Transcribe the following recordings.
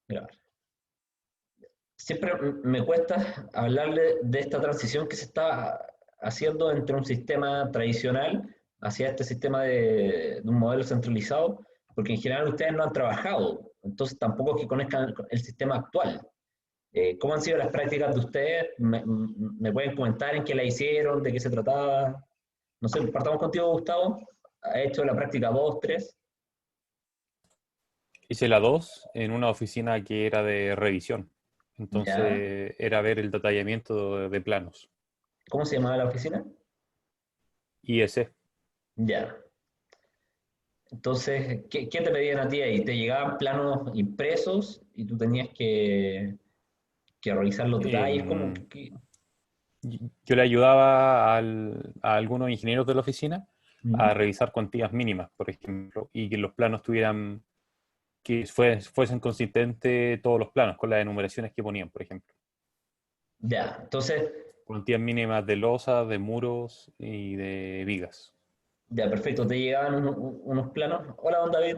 Mira, siempre me cuesta hablarle de esta transición que se está haciendo entre un sistema tradicional hacia este sistema de un modelo centralizado, porque en general ustedes no han trabajado, entonces tampoco es que conozcan el sistema actual. ¿Cómo han sido las prácticas de ustedes? ¿Me pueden comentar en qué la hicieron, de qué se trataba? No sé, partamos contigo, Gustavo. ¿Ha hecho la práctica 2, 3? Hice la 2 en una oficina que era de revisión. Ya. Entonces era ver el detallamiento de planos. ¿Cómo se llamaba la oficina? IS. Ya. Entonces, ¿qué te pedían a ti ahí? ¿Te llegaban planos impresos y tú tenías que revisar los detalles? ¿Cómo? Em, yo le ayudaba a algunos ingenieros de la oficina a ¿Mm? revisar cuantías mínimas, por ejemplo, y que los planos tuvieran, que fuesen consistentes todos los planos con las enumeraciones que ponían, por ejemplo. Ya. Entonces, Cuantías mínimas de losas, de muros y de vigas. ya, perfecto. Te llegaban unos planos. Hola, don David.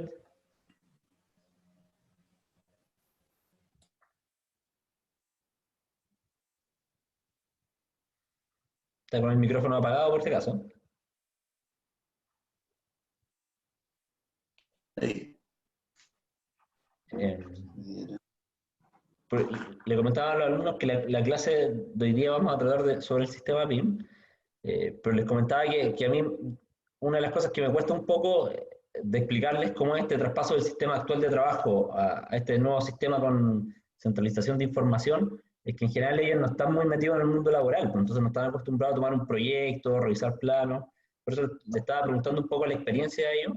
Está con el micrófono apagado por si acaso. Ahí. Eh, Le comentaba a los alumnos que la clase de hoy día vamos a tratar sobre el sistema BIM, pero les comentaba que a mí una de las cosas que me cuesta un poco de explicarles cómo es este traspaso del sistema actual de trabajo a este nuevo sistema con centralización de información, es que en general ellos no están muy metidos en el mundo laboral, pues entonces no están acostumbrados a tomar un proyecto, revisar planos. Por eso le estaba preguntando un poco la experiencia de ellos,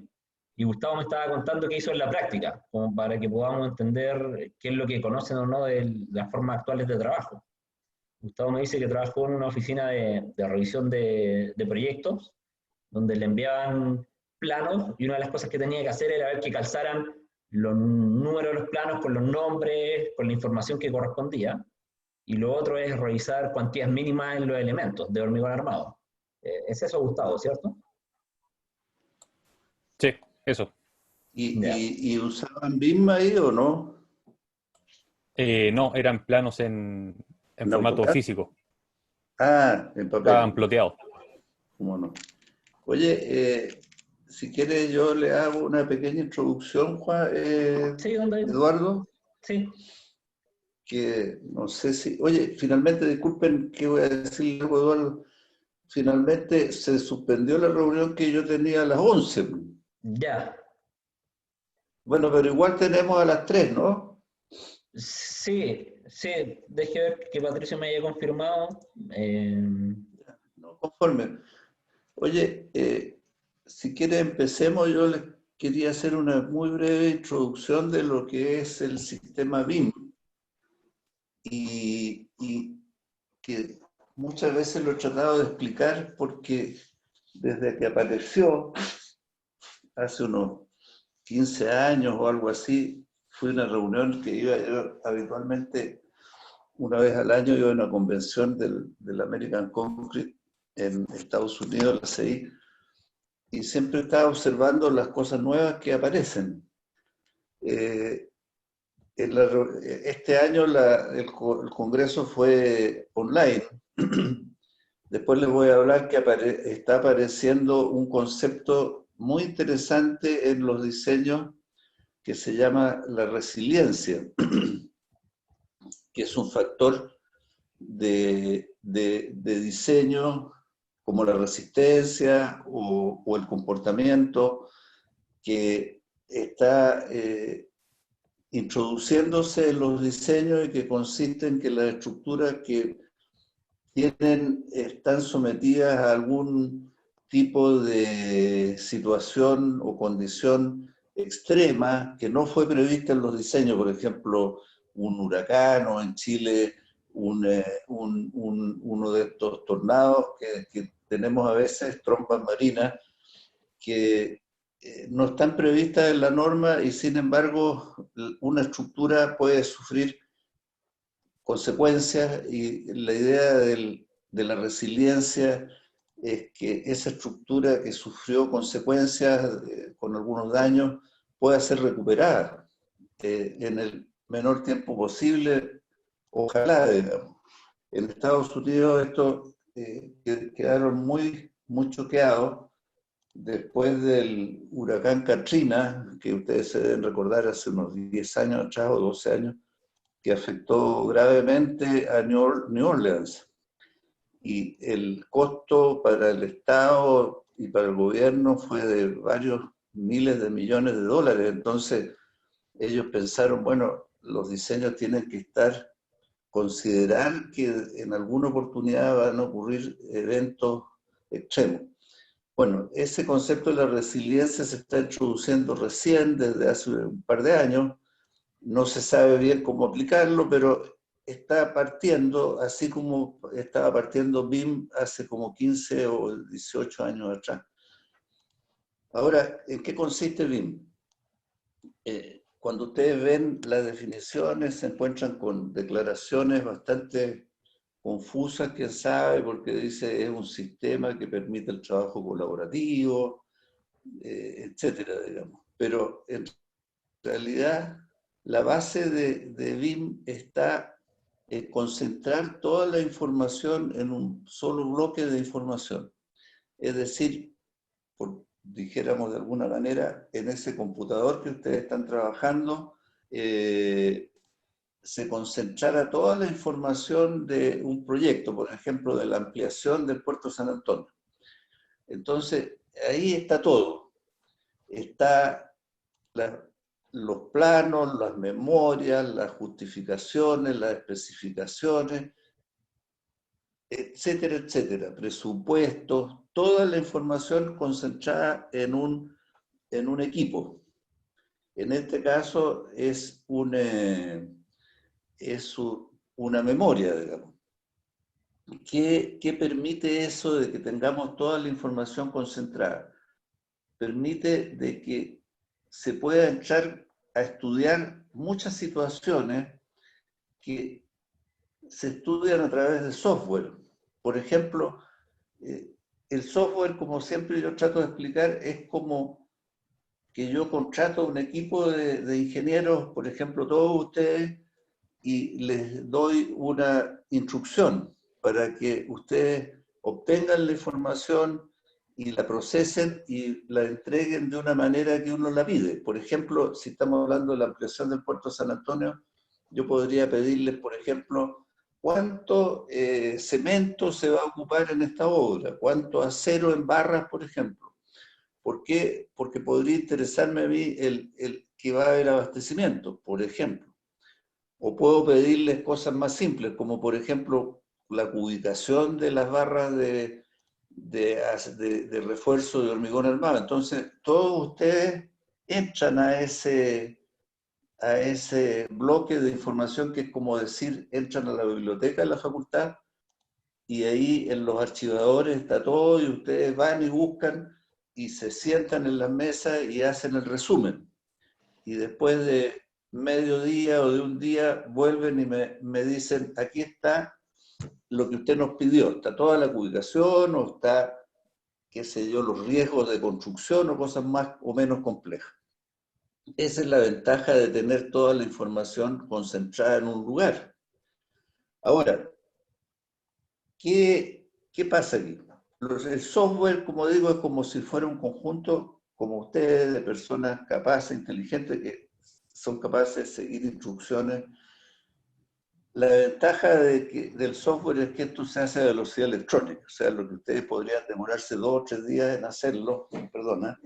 y Gustavo me estaba contando qué hizo en la práctica, como para que podamos entender qué es lo que conocen o no de las formas actuales de trabajo. Gustavo me dice que trabajó en una oficina de revisión de proyectos, donde le enviaban planos y una de las cosas que tenía que hacer era ver que calzaran los números de los planos con los nombres, con la información que correspondía. Y lo otro es revisar cuantías mínimas en los elementos de hormigón armado. Es eso, Gustavo, ¿cierto? Sí, eso. Ya. Y usaban BIM ahí o no? No, eran planos en ¿En formato AutoCAD? físico. Ah, en papel, Estaban ploteados. ¿cómo no? Oye, si quiere yo le hago una pequeña introducción, Juan, Sí, ¿dónde? Eduardo, Sí. que no sé si... Oye, finalmente, disculpen que voy a decir algo, Eduardo. Finalmente se suspendió la reunión que yo tenía a las 11. Ya. Bueno, pero igual tenemos a las 3, ¿no? Sí, sí, deje ver que Patricio me haya confirmado. No conforme. Oye, si quiere empecemos, yo les quería hacer una muy breve introducción de lo que es el sistema BIM y que muchas veces lo he tratado de explicar porque desde que apareció hace unos 15 años o algo así, fue una reunión que iba yo habitualmente una vez al año, iba a una convención del American Concrete en Estados Unidos, la CI, y siempre estaba observando las cosas nuevas que aparecen. Eh, este año el Congreso fue online. Después les voy a hablar que está apareciendo un concepto muy interesante en los diseños que se llama la resiliencia, que es un factor de diseño como la resistencia o el comportamiento que está introduciéndose en los diseños y que consiste en que las estructuras que están sometidas a algún tipo de situación o condición extrema que no fue prevista en los diseños, por ejemplo, un huracán o en Chile uno de estos tornados que tenemos a veces, trompas marinas, que no están previstas en la norma y sin embargo una estructura puede sufrir consecuencias y la idea de la resiliencia es que esa estructura que sufrió consecuencias con algunos daños pueda ser recuperada en menor tiempo posible, ojalá, digamos. En Estados Unidos esto quedaron muy choqueados después del huracán Katrina, que ustedes se deben recordar hace unos 10 años atrás o 12 años, que afectó gravemente a New Orleans. Y el costo para el Estado y para el gobierno fue de varios miles de millones de dólares. Entonces ellos pensaron, bueno, los diseños tienen que considerar que en alguna oportunidad van a ocurrir eventos extremos. Bueno, ese concepto de la resiliencia se está introduciendo recién, desde hace un par de años. No se sabe bien cómo aplicarlo, pero está partiendo, así como estaba partiendo BIM hace como 15 o 18 años atrás. Ahora, ¿en qué consiste BIM? Cuando ustedes ven las definiciones, se encuentran con declaraciones bastante confusas, quién sabe, porque dice es un sistema que permite el trabajo colaborativo, etcétera, digamos. Pero en realidad, la base de BIM está en concentrar toda la información en un solo bloque de información. Es decir, dijéramos de alguna manera, en ese computador que ustedes están trabajando, se concentrara toda la información de un proyecto, por ejemplo, de la ampliación del puerto San Antonio. Entonces, ahí está todo. Está los planos, las memorias, las justificaciones, las especificaciones, etcétera, etcétera, presupuestos, toda la información concentrada en un equipo. En este caso es una memoria, digamos. ¿Qué permite eso de que tengamos toda la información concentrada? Permite de que se pueda entrar a estudiar muchas situaciones que se estudian a través de software. Por ejemplo, el software, como siempre yo trato de explicar, es como que yo contrato un equipo de ingenieros, por ejemplo, todos ustedes, y les doy una instrucción para que ustedes obtengan la información y la procesen y la entreguen de una manera que uno la pide. Por ejemplo, si estamos hablando de la ampliación del puerto San Antonio, yo podría pedirles, por ejemplo, ¿cuánto cemento se va a ocupar en esta obra? ¿Cuánto acero en barras, por ejemplo? ¿Por qué? Porque podría interesarme a mí el que va a haber abastecimiento, por ejemplo. O puedo pedirles cosas más simples, como por ejemplo la ubicación de las barras de refuerzo de hormigón armado. Entonces, todos ustedes entran a ese bloque de información que es como decir, entran a la biblioteca de la facultad y ahí en los archivadores está todo y ustedes van y buscan y se sientan en las mesas y hacen el resumen. Y después de medio día o de un día vuelven y me dicen, aquí está lo que usted nos pidió, está toda la ubicación o está, qué sé yo, los riesgos de construcción o cosas más o menos complejas. Esa es la ventaja de tener toda la información concentrada en un lugar. Ahora, ¿qué pasa aquí? El software, como digo, es como si fuera un conjunto, como ustedes, de personas capaces, inteligentes, que son capaces de seguir instrucciones. La ventaja del software es que esto se hace a velocidad electrónica, o sea, lo que ustedes podrían demorarse 2 o 3 días en hacerlo, perdona.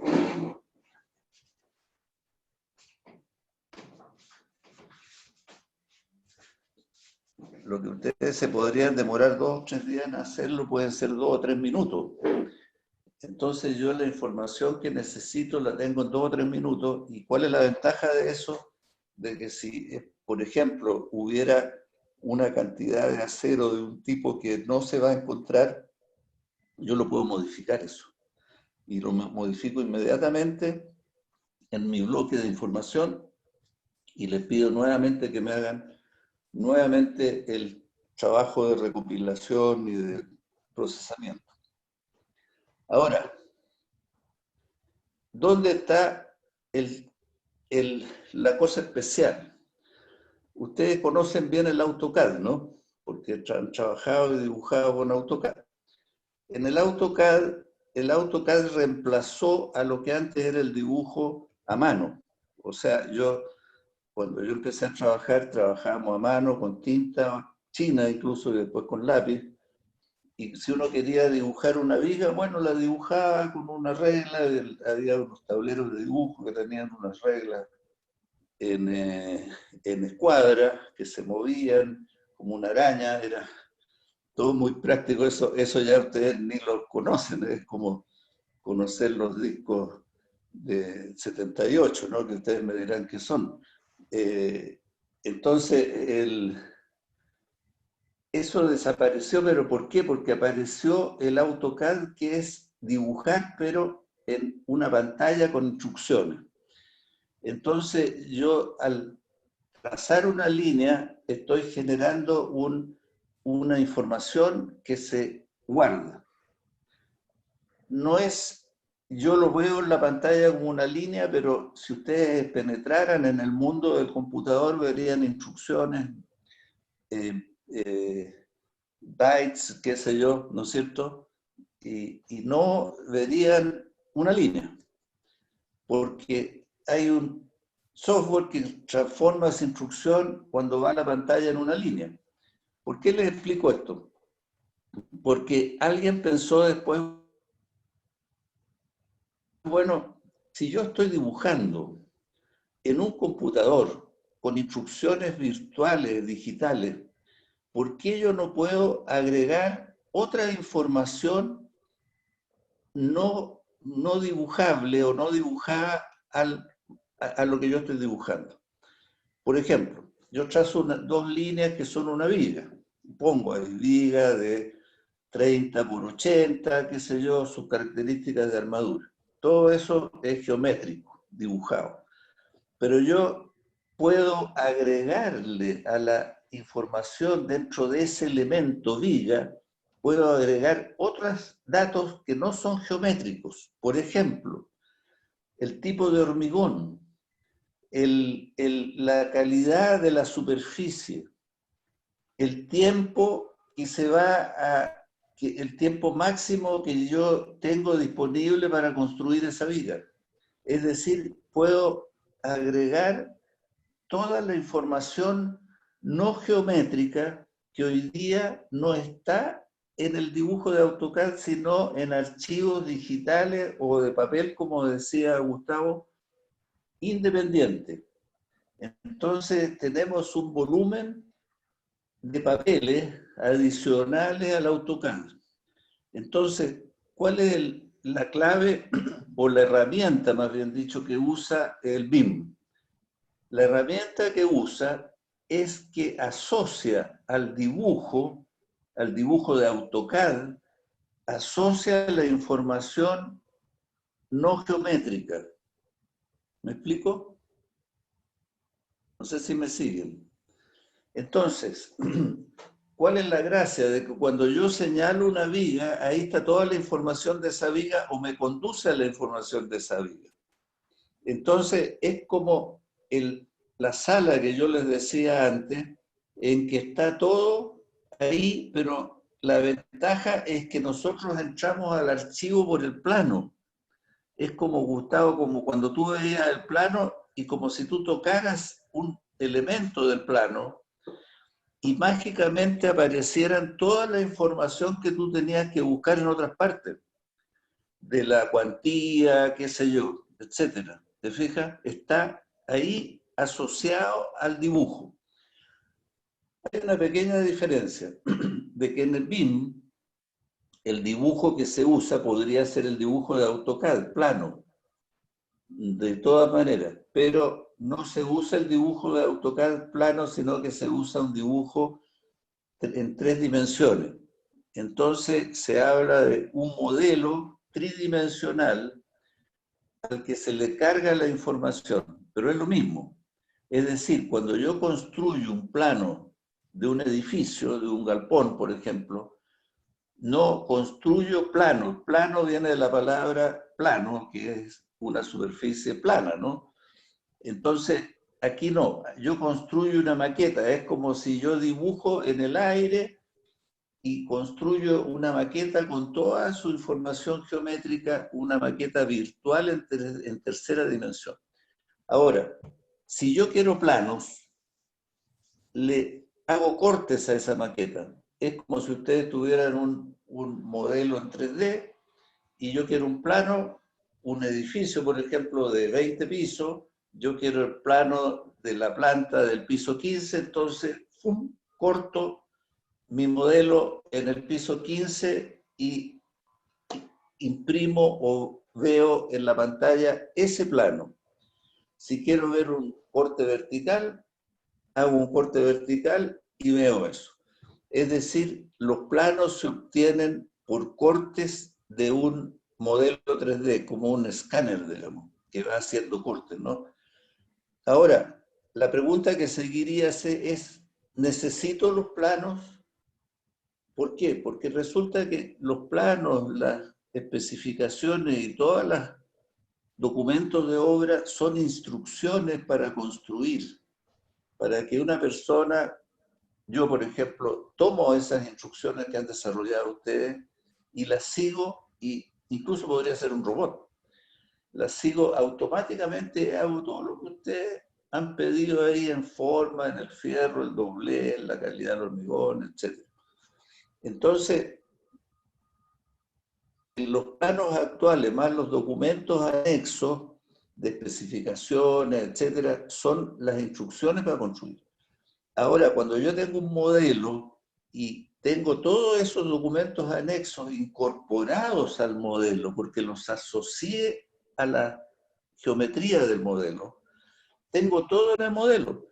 Lo que ustedes se podrían demorar 2 o 3 días en hacerlo pueden ser 2 o 3 minutos. Entonces yo la información que necesito la tengo en 2 o 3 minutos. ¿Y cuál es la ventaja de eso? De que si, por ejemplo, hubiera una cantidad de acero de un tipo que no se va a encontrar, yo lo puedo modificar eso. Y lo modifico inmediatamente en mi bloque de información y les pido nuevamente que me hagan nuevamente el trabajo de recopilación y de procesamiento. Ahora, ¿dónde está la cosa especial? Ustedes conocen bien el AutoCAD, ¿no? Porque han trabajado y dibujado con AutoCAD. En el AutoCAD reemplazó a lo que antes era el dibujo a mano. O sea, cuando yo empecé a trabajar, trabajábamos a mano, con tinta china incluso, y después con lápiz. Y si uno quería dibujar una viga, bueno, la dibujaba con una regla, había unos tableros de dibujo que tenían unas reglas en escuadra, que se movían como una araña, era todo muy práctico, eso ya ustedes ni lo conocen, es como conocer los discos de 78, ¿no? Que ustedes me dirán qué son. Entonces, eso desapareció, ¿pero por qué? Porque apareció el AutoCAD, que es dibujar, pero en una pantalla con instrucciones. Entonces, yo al trazar una línea, estoy generando una información que se guarda. No es, yo lo veo en la pantalla como una línea, pero si ustedes penetraran en el mundo del computador, verían instrucciones, bytes, qué sé yo, ¿no es cierto? Y no verían una línea, porque hay un software que transforma esa instrucción cuando va a la pantalla en una línea. ¿Por qué les explico esto? Porque alguien pensó después, bueno, si yo estoy dibujando en un computador con instrucciones virtuales, digitales, ¿por qué yo no puedo agregar otra información no dibujable o no dibujada a lo que yo estoy dibujando? Por ejemplo, yo trazo dos líneas que son una viga. Pongo ahí viga de 30 por 80, qué sé yo, sus características de armadura. Todo eso es geométrico, dibujado. Pero yo puedo agregarle a la información dentro de ese elemento viga, puedo agregar otros datos que no son geométricos. Por ejemplo, el tipo de hormigón, la calidad de la superficie, el tiempo que se va a, el tiempo máximo que yo tengo disponible para construir esa viga. Es decir, puedo agregar toda la información no geométrica que hoy día no está en el dibujo de AutoCAD, sino en archivos digitales o de papel, como decía Gustavo, independiente. Entonces tenemos un volumen de papeles adicionales al AutoCAD. Entonces, ¿cuál es la clave o la herramienta, más bien dicho, que usa el BIM? La herramienta que usa es que asocia al dibujo de AutoCAD, asocia la información no geométrica. ¿Me explico? No sé si me siguen. Entonces, ¿cuál es la gracia? De que cuando yo señalo una viga, ahí está toda la información de esa viga o me conduce a la información de esa viga. Entonces, es como la sala que yo les decía antes, en que está todo ahí, pero la ventaja es que nosotros entramos al archivo por el plano. Es como, Gustavo, como cuando tú veías el plano y como si tú tocaras un elemento del plano y mágicamente aparecieran toda la información que tú tenías que buscar en otras partes, de la cuantía, qué sé yo, etcétera. ¿Te fijas? Está ahí asociado al dibujo. Hay una pequeña diferencia, de que en el BIM el dibujo que se usa podría ser el dibujo de AutoCAD, plano, de todas maneras, pero no se usa el dibujo de AutoCAD plano, sino que se usa un dibujo en 3 dimensiones. Entonces se habla de un modelo tridimensional al que se le carga la información, pero es lo mismo. Es decir, cuando yo construyo un plano de un edificio, de un galpón, por ejemplo, no construyo plano. Plano viene de la palabra plano, que es una superficie plana, ¿no? Entonces, aquí no, yo construyo una maqueta, es como si yo dibujo en el aire y construyo una maqueta con toda su información geométrica, una maqueta virtual en tercera dimensión. Ahora, si yo quiero planos, le hago cortes a esa maqueta. Es como si ustedes tuvieran un modelo en 3D y yo quiero un plano, un edificio, por ejemplo, de 20 pisos, yo quiero el plano de la planta del piso 15, entonces corto mi modelo en el piso 15 y imprimo o veo en la pantalla ese plano. Si quiero ver un corte vertical, hago un corte vertical y veo eso. Es decir, los planos se obtienen por cortes de un modelo 3D, como un escáner, digamos, que va haciendo cortes, ¿no? Ahora, la pregunta que seguiría es, ¿necesito los planos? ¿Por qué? Porque resulta que los planos, las especificaciones y todos los documentos de obra son instrucciones para construir, para que una persona, yo por ejemplo, tomo esas instrucciones que han desarrollado ustedes y las sigo, y incluso podría ser un robot, las sigo automáticamente, hago todo lo que ustedes han pedido ahí en forma, en el fierro, el doblez, la calidad del hormigón, etc. Entonces, los planos actuales, más los documentos anexos de especificaciones, etcétera, son las instrucciones para construir. Ahora, cuando yo tengo un modelo y tengo todos esos documentos anexos incorporados al modelo, porque los asocié a la geometría del modelo, tengo todo en el modelo.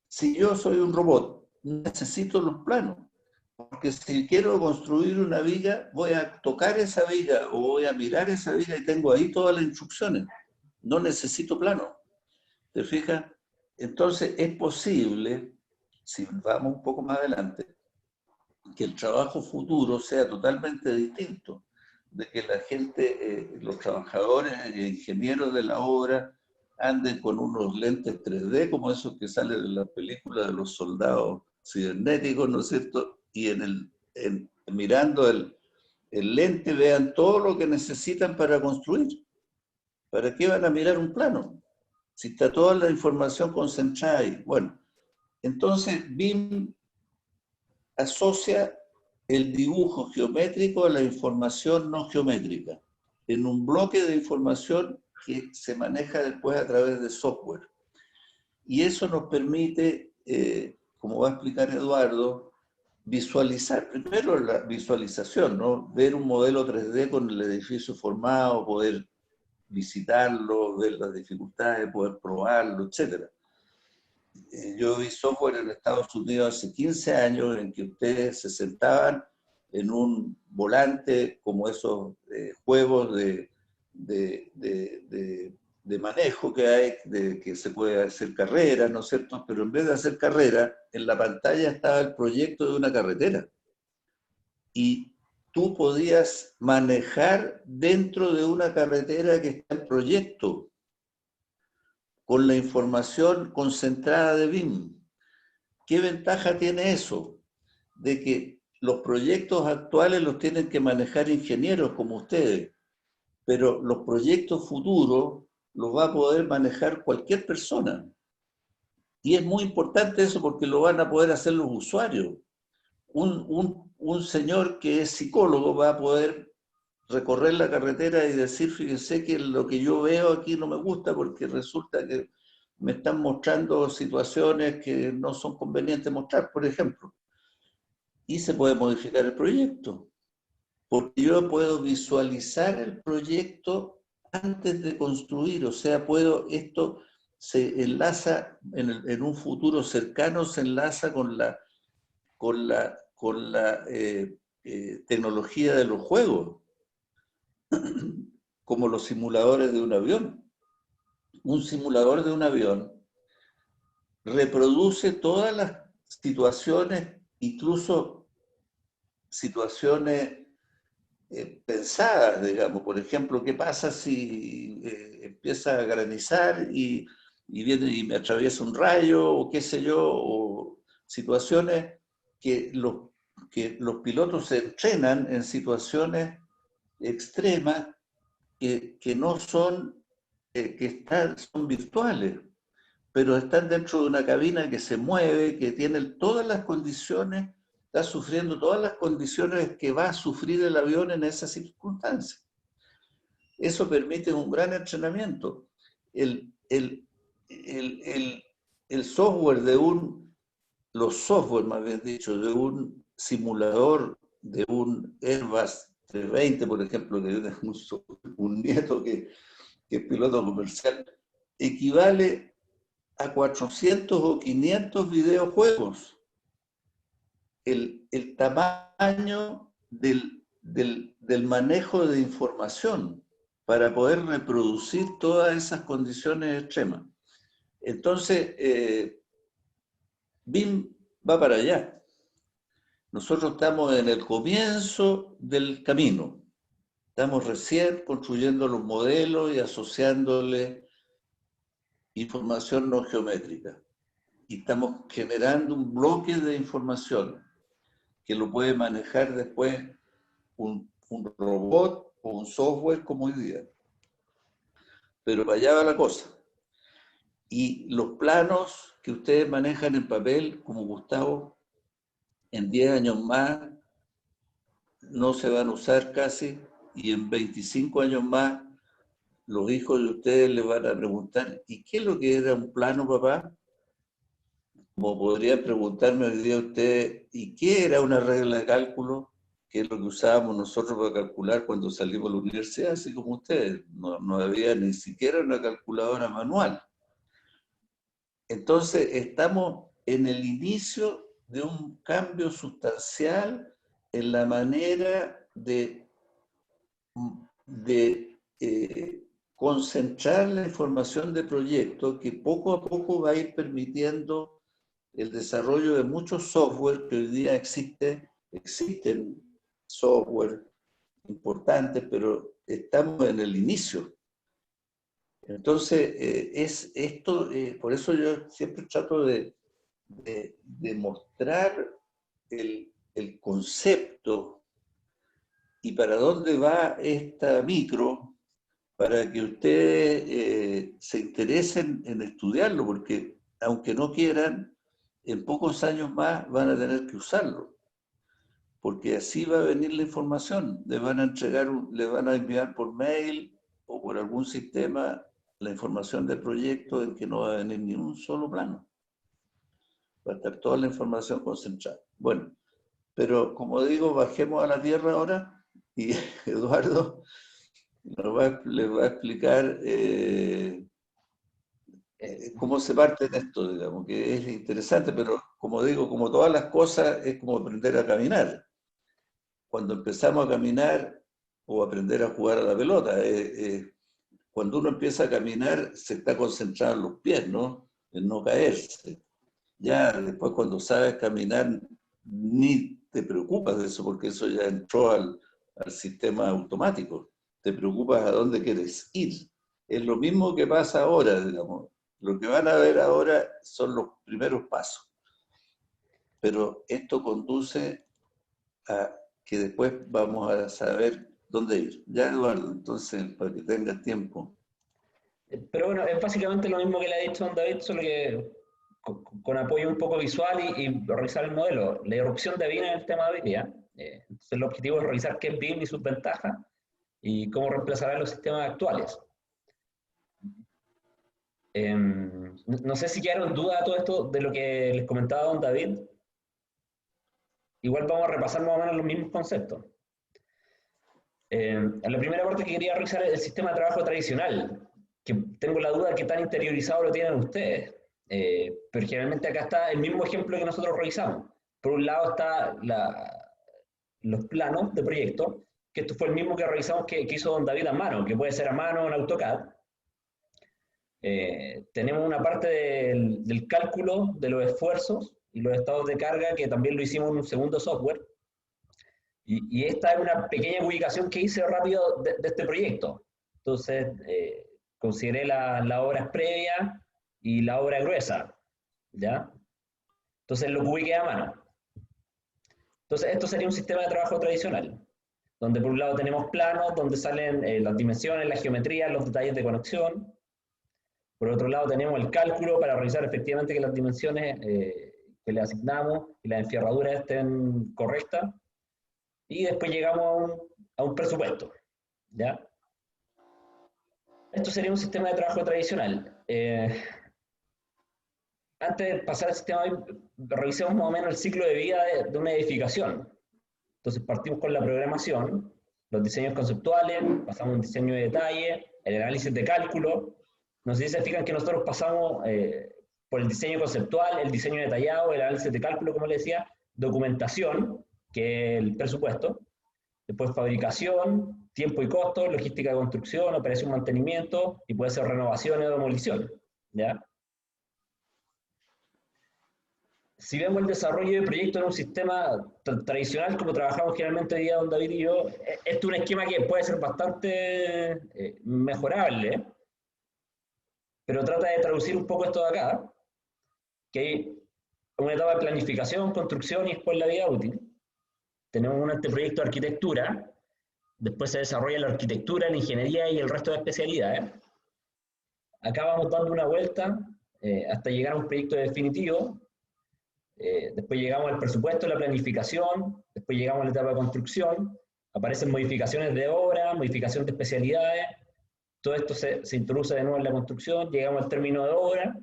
Si yo soy un robot, necesito los planos. Porque si quiero construir una viga, voy a tocar esa viga o voy a mirar esa viga y tengo ahí todas las instrucciones. No necesito plano. ¿Te fijas? Entonces es posible, si vamos un poco más adelante, que el trabajo futuro sea totalmente distinto, de que la gente, los trabajadores e ingenieros de la obra anden con unos lentes 3D como esos que salen en la película de los soldados cibernéticos, ¿no es cierto? Y mirando el lente vean todo lo que necesitan para construir. ¿Para qué van a mirar un plano? Si está toda la información concentrada ahí. Bueno, entonces BIM asocia el dibujo geométrico a la información no geométrica, en un bloque de información que se maneja después a través de software. Y eso nos permite, como va a explicar Eduardo, visualizar, primero la visualización, ¿no? Ver un modelo 3D con el edificio formado, poder visitarlo, ver las dificultades, poder probarlo, etc. Yo vi software en Estados Unidos hace 15 años en que ustedes se sentaban en un volante como esos juegos de manejo que hay, de que se puede hacer carrera, ¿no es cierto? Pero en vez de hacer carrera, en la pantalla estaba el proyecto de una carretera. Y tú podías manejar dentro de una carretera que está en proyecto, con la información concentrada de BIM. ¿Qué ventaja tiene eso? De que los proyectos actuales los tienen que manejar ingenieros como ustedes, pero los proyectos futuros los va a poder manejar cualquier persona. Y es muy importante eso porque lo van a poder hacer los usuarios. Un señor que es psicólogo va a poder recorrer la carretera y decir, fíjense que lo que yo veo aquí no me gusta porque resulta que me están mostrando situaciones que no son convenientes mostrar, por ejemplo. Y se puede modificar el proyecto, porque yo puedo visualizar el proyecto antes de construir, o sea, esto se enlaza, en un futuro cercano se enlaza con la tecnología de los juegos, como los simuladores de un avión. Un simulador de un avión reproduce todas las situaciones, incluso situaciones pensadas, digamos. Por ejemplo, ¿qué pasa si empieza a granizar y y viene y me atraviesa un rayo, o qué sé yo, o situaciones que los pilotos se entrenan en situaciones extremas que no son, son virtuales, pero están dentro de una cabina que se mueve, que tiene todas las condiciones, está sufriendo todas las condiciones que va a sufrir el avión en esas circunstancias. Eso permite un gran entrenamiento. El software los software más bien dicho, de un simulador de un Airbus 320, por ejemplo, que tiene un nieto que es piloto comercial, equivale a 400 o 500 videojuegos. El tamaño del manejo de información para poder reproducir todas esas condiciones extremas. Entonces, BIM va para allá. Nosotros estamos en el comienzo del camino. Estamos recién construyendo los modelos y asociándole información no geométrica. Y estamos generando un bloque de información que lo puede manejar después un robot o un software como hoy día. Pero para allá va la cosa. Y los planos que ustedes manejan en papel, como Gustavo, en 10 años más no se van a usar casi, y en 25 años más los hijos de ustedes les van a preguntar, ¿y qué es lo que era un plano, papá? Como podrían preguntarme hoy día ustedes, ¿y qué era una regla de cálculo? Que es lo que usábamos nosotros para calcular cuando salimos de la universidad, así como ustedes. No había ni siquiera una calculadora manual. Entonces, estamos en el inicio de un cambio sustancial en la manera de concentrar la información de proyectos que poco a poco va a ir permitiendo el desarrollo de muchos software que hoy día existen software importantes, pero estamos en el inicio. Entonces, por eso yo siempre trato de mostrar el concepto y para dónde va esta micro, para que ustedes se interesen en estudiarlo, porque aunque no quieran, en pocos años más van a tener que usarlo, porque así va a venir la información. Les van a enviar por mail o por algún sistema la información del proyecto en que no va a venir ni un solo plano. Va a estar toda la información concentrada. Bueno, pero como digo, bajemos a la tierra ahora y Eduardo les va a explicar cómo se parte en esto, digamos, que es interesante, pero como digo, como todas las cosas, es como aprender a caminar. Cuando empezamos a caminar o aprender a jugar a la pelota, cuando uno empieza a caminar, se está concentrado en los pies, ¿no? En no caerse. Ya después cuando sabes caminar, ni te preocupas de eso, porque eso ya entró al sistema automático. Te preocupas a dónde quieres ir. Es lo mismo que pasa ahora, digamos. Lo que van a ver ahora son los primeros pasos. Pero esto conduce a que después vamos a saber dónde ir. Ya, Eduardo, entonces, para que tengas tiempo. Pero bueno, es básicamente lo mismo que le ha dicho don David, solo que con apoyo un poco visual y revisar el modelo. La irrupción de BIM en el tema de habilidad. Entonces el objetivo es revisar qué es BIM y sus ventajas y cómo reemplazará los sistemas actuales. No sé si quedaron dudas de todo esto de lo que les comentaba don David. Igual vamos a repasar más o menos los mismos conceptos. La primera parte que quería revisar es el sistema de trabajo tradicional, que tengo la duda de qué tan interiorizado lo tienen ustedes. Pero generalmente acá está el mismo ejemplo que nosotros revisamos. Por un lado está los planos de proyecto, que esto fue el mismo que revisamos que hizo don David a mano, que puede ser a mano en AutoCAD. Tenemos una parte del cálculo de los esfuerzos y los estados de carga, que también lo hicimos en un segundo software. Y esta es una pequeña ubicación que hice rápido de este proyecto. Entonces, consideré las obras previas y la obra gruesa, ¿ya? Entonces lo cubique a mano. Entonces esto sería un sistema de trabajo tradicional, donde por un lado tenemos planos, donde salen las dimensiones, la geometría, los detalles de conexión. Por otro lado tenemos el cálculo para revisar efectivamente que las dimensiones que le asignamos y las enfierraduras estén correctas. Y después llegamos a un presupuesto, ¿ya? Esto sería un sistema de trabajo tradicional. Antes de pasar al sistema, revisemos más o menos el ciclo de vida de una edificación. Entonces partimos con la programación, los diseños conceptuales, pasamos a un diseño de detalle, el análisis de cálculo. No sé si se fijan que nosotros pasamos por el diseño conceptual, el diseño detallado, el análisis de cálculo, como les decía, documentación, que es el presupuesto, después fabricación, tiempo y costo, logística de construcción, operación y mantenimiento, y puede ser renovación o demolición, ¿ya? Si vemos el desarrollo de proyectos en un sistema tradicional, como trabajamos generalmente hoy día don David y yo, este es un esquema que puede ser bastante mejorable, pero trata de traducir un poco esto de acá, que hay una etapa de planificación, construcción y después la vida útil. Tenemos un anteproyecto de arquitectura, después se desarrolla la arquitectura, la ingeniería y el resto de especialidades. Acá vamos dando una vuelta hasta llegar a un proyecto definitivo. Después llegamos al presupuesto, la planificación, después llegamos a la etapa de construcción, aparecen modificaciones de obra, modificación de especialidades, todo esto se introduce de nuevo en la construcción, llegamos al término de obra,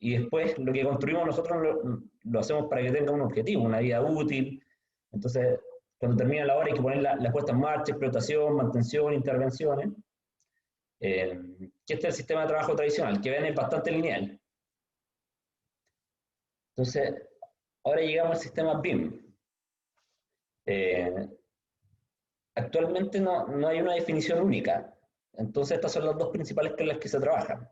y después lo que construimos nosotros lo hacemos para que tenga un objetivo, una vida útil. Entonces, cuando termina la obra hay que poner la puesta en marcha, explotación, mantención, intervenciones, que este es el sistema de trabajo tradicional, que ven es bastante lineal. Entonces, ahora llegamos al sistema BIM. Actualmente no hay una definición única. Entonces, estas son las dos principales con las que se trabajan.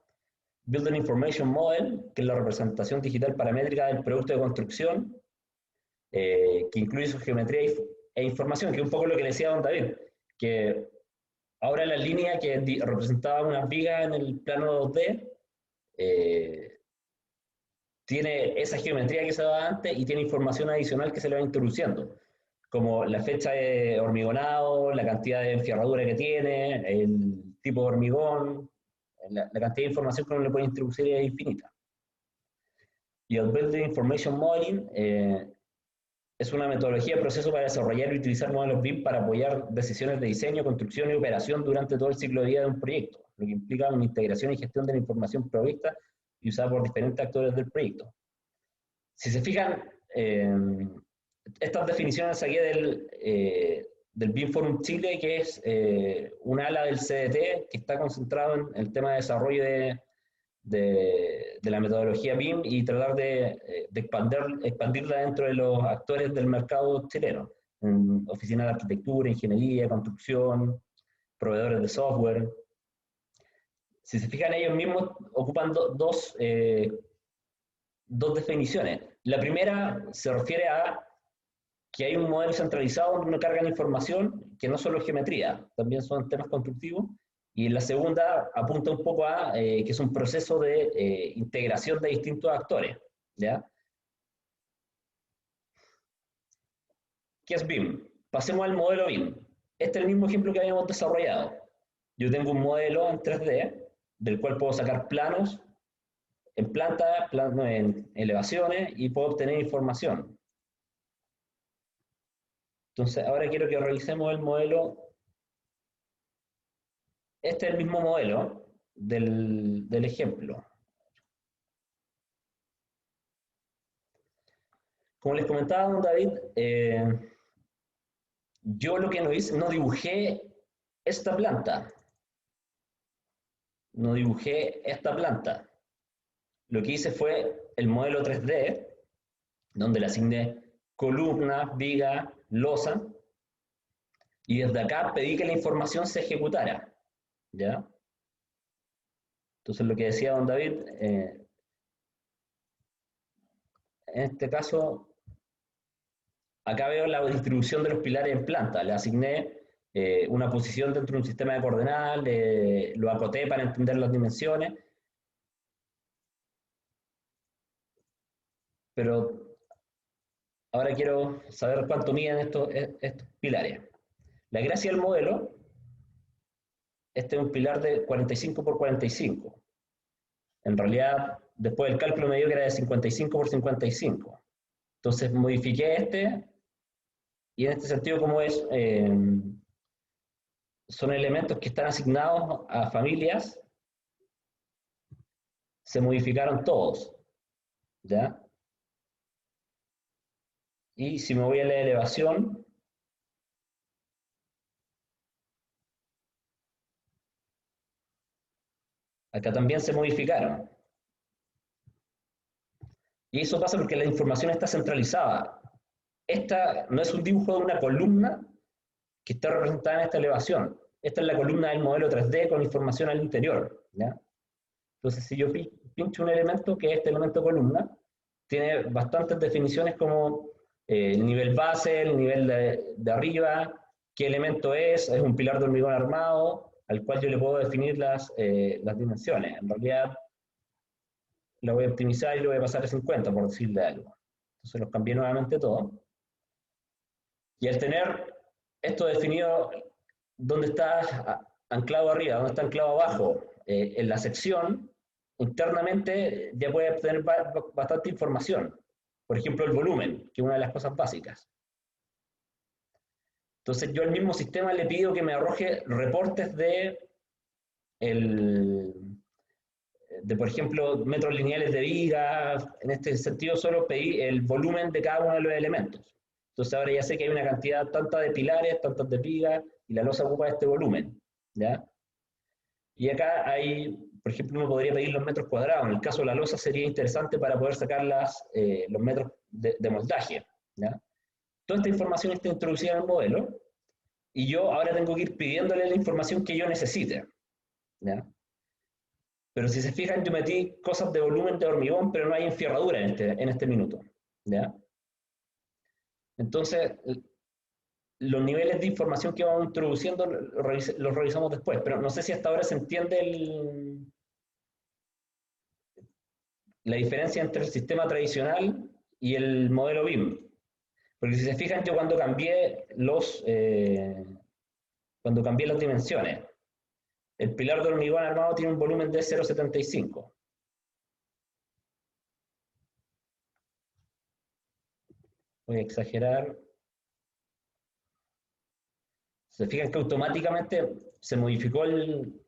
Building Information Model, que es la representación digital paramétrica del producto de construcción, que incluye su geometría e información, que es un poco lo que le decía don David, que ahora la línea que representaba unas vigas en el plano 2D, tiene esa geometría que se daba antes y tiene información adicional que se le va introduciendo, como la fecha de hormigonado, la cantidad de enfierradura que tiene, el tipo de hormigón, la cantidad de información que uno le puede introducir es infinita. Y el Building Information Modeling es una metodología de proceso para desarrollar y utilizar modelos BIM para apoyar decisiones de diseño, construcción y operación durante todo el ciclo de vida de un proyecto, lo que implica una integración y gestión de la información provista y usada por diferentes actores del proyecto. Si se fijan, estas definiciones saqué del BIM Forum Chile, que es un ala del CDT que está concentrado en el tema de desarrollo de la metodología BIM y tratar de expandirla dentro de los actores del mercado chileno, en oficinas de arquitectura, ingeniería, construcción, proveedores de software. Si se fijan, ellos mismos ocupan dos definiciones. La primera se refiere a que hay un modelo centralizado donde uno carga la información, que no solo es geometría, también son temas constructivos, y la segunda apunta un poco a que es un proceso de integración de distintos actores, ¿ya? ¿Qué es BIM? Pasemos al modelo BIM. Este es el mismo ejemplo que habíamos desarrollado. Yo tengo un modelo en 3D, del cual puedo sacar planos en planta, planos en elevaciones, y puedo obtener información. Entonces, ahora quiero que revisemos el modelo. Este es el mismo modelo del ejemplo. Como les comentaba don David, yo lo que no hice, no dibujé esta planta. No dibujé esta planta. Lo que hice fue el modelo 3D, donde le asigné columnas, vigas, losa, y desde acá pedí que la información se ejecutara, ¿ya? Entonces lo que decía don David, en este caso, acá veo la distribución de los pilares en planta, le asigné una posición dentro de un sistema de coordenadas, lo acoté para entender las dimensiones, pero ahora quiero saber cuánto miden estos pilares. La gracia del modelo, este es un pilar de 45 por 45. En realidad, después del cálculo me dio que era de 55 por 55. Entonces modifiqué este, y en este sentido, como es, son elementos que están asignados a familias, se modificaron todos, ¿ya? Y si me voy a la elevación, acá también se modificaron. Y eso pasa porque la información está centralizada. Esta no es un dibujo de una columna que está representada en esta elevación. Esta es la columna del modelo 3D con información al interior, ¿ya? Entonces, si yo pincho un elemento, que es este elemento columna, tiene bastantes definiciones como el nivel base, el nivel de arriba, qué elemento es un pilar de hormigón armado, al cual yo le puedo definir las dimensiones. En realidad, lo voy a optimizar y lo voy a pasar a 50, por decirle algo. Entonces los cambié nuevamente todo. Y al tener esto definido, dónde está anclado arriba, dónde está anclado abajo, en la sección, internamente ya puede obtener bastante información. Por ejemplo, el volumen, que es una de las cosas básicas. Entonces yo al mismo sistema le pido que me arroje reportes por ejemplo, metros lineales de viga. En este sentido solo pedí el volumen de cada uno de los elementos. Entonces ahora ya sé que hay una cantidad tanta de pilares, tantas de vigas, y la losa ocupa este volumen, ¿ya? Y acá hay, por ejemplo, uno podría pedir los metros cuadrados. En el caso de la losa sería interesante para poder sacar los metros de moldaje, ¿ya? Toda esta información está introducida en el modelo, y yo ahora tengo que ir pidiéndole la información que yo necesite, ¿ya? Pero si se fijan, yo metí cosas de volumen de hormigón, pero no hay enfierradura en este minuto, ¿ya? Entonces, los niveles de información que vamos introduciendo los revisamos después, pero no sé si hasta ahora se entiende la diferencia entre el sistema tradicional y el modelo BIM. Porque si se fijan, yo cuando cambié las dimensiones, el pilar de hormigón armado tiene un volumen de 0,75. Voy a exagerar. Se fijan que automáticamente se modificó el